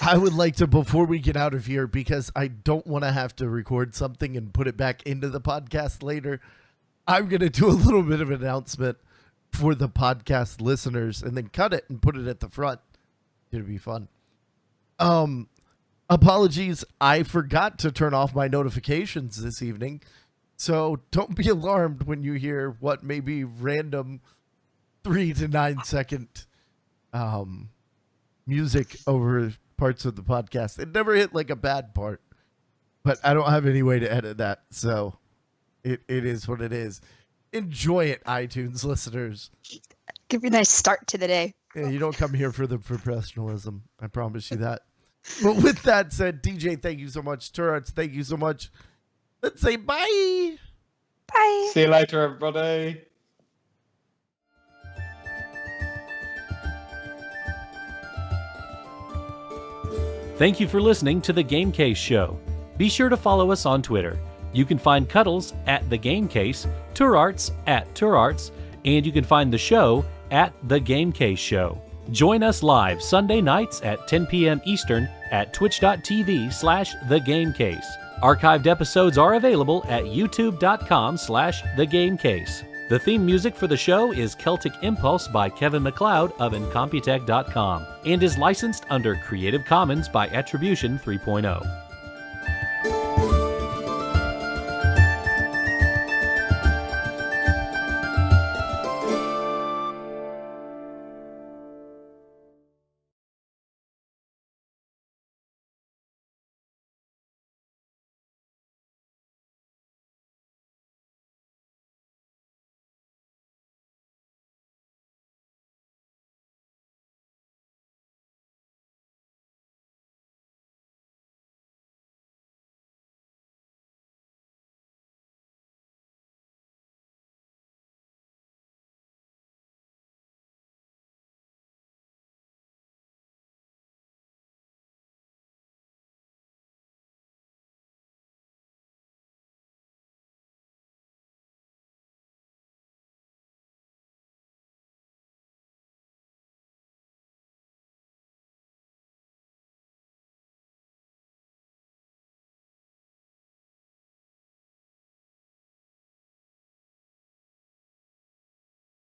I would like to, before we get out of here, because I don't want to have to record something and put it back into the podcast later, I'm going to do a little bit of an announcement for the podcast listeners and then cut it and put it at the front. It'll be fun. Apologies, I forgot to turn off my notifications this evening, so don't be alarmed when you hear what may be random 3 to 9 second music over parts of the podcast. It never hit like a bad part, but I don't have any way to edit that, so it is what it is. Enjoy it, iTunes listeners. Give you a nice start to the day. Yeah, you don't come here for the professionalism. I promise you that. But with that said, DJ, thank you so much. Turrets, thank you so much. Let's say bye. Bye. See you later, everybody. Thank you for listening to The Game Case Show. Be sure to follow us on Twitter. You can find Cuddles at The Game Case, Turarts at Turarts, and you can find the show at The Game Case Show. Join us live Sunday nights at 10 p.m. Eastern at twitch.tv/thegamecase. Archived episodes are available at youtube.com/thegamecase. The theme music for the show is Celtic Impulse by Kevin MacLeod of Incompetech.com and is licensed under Creative Commons by Attribution 3.0.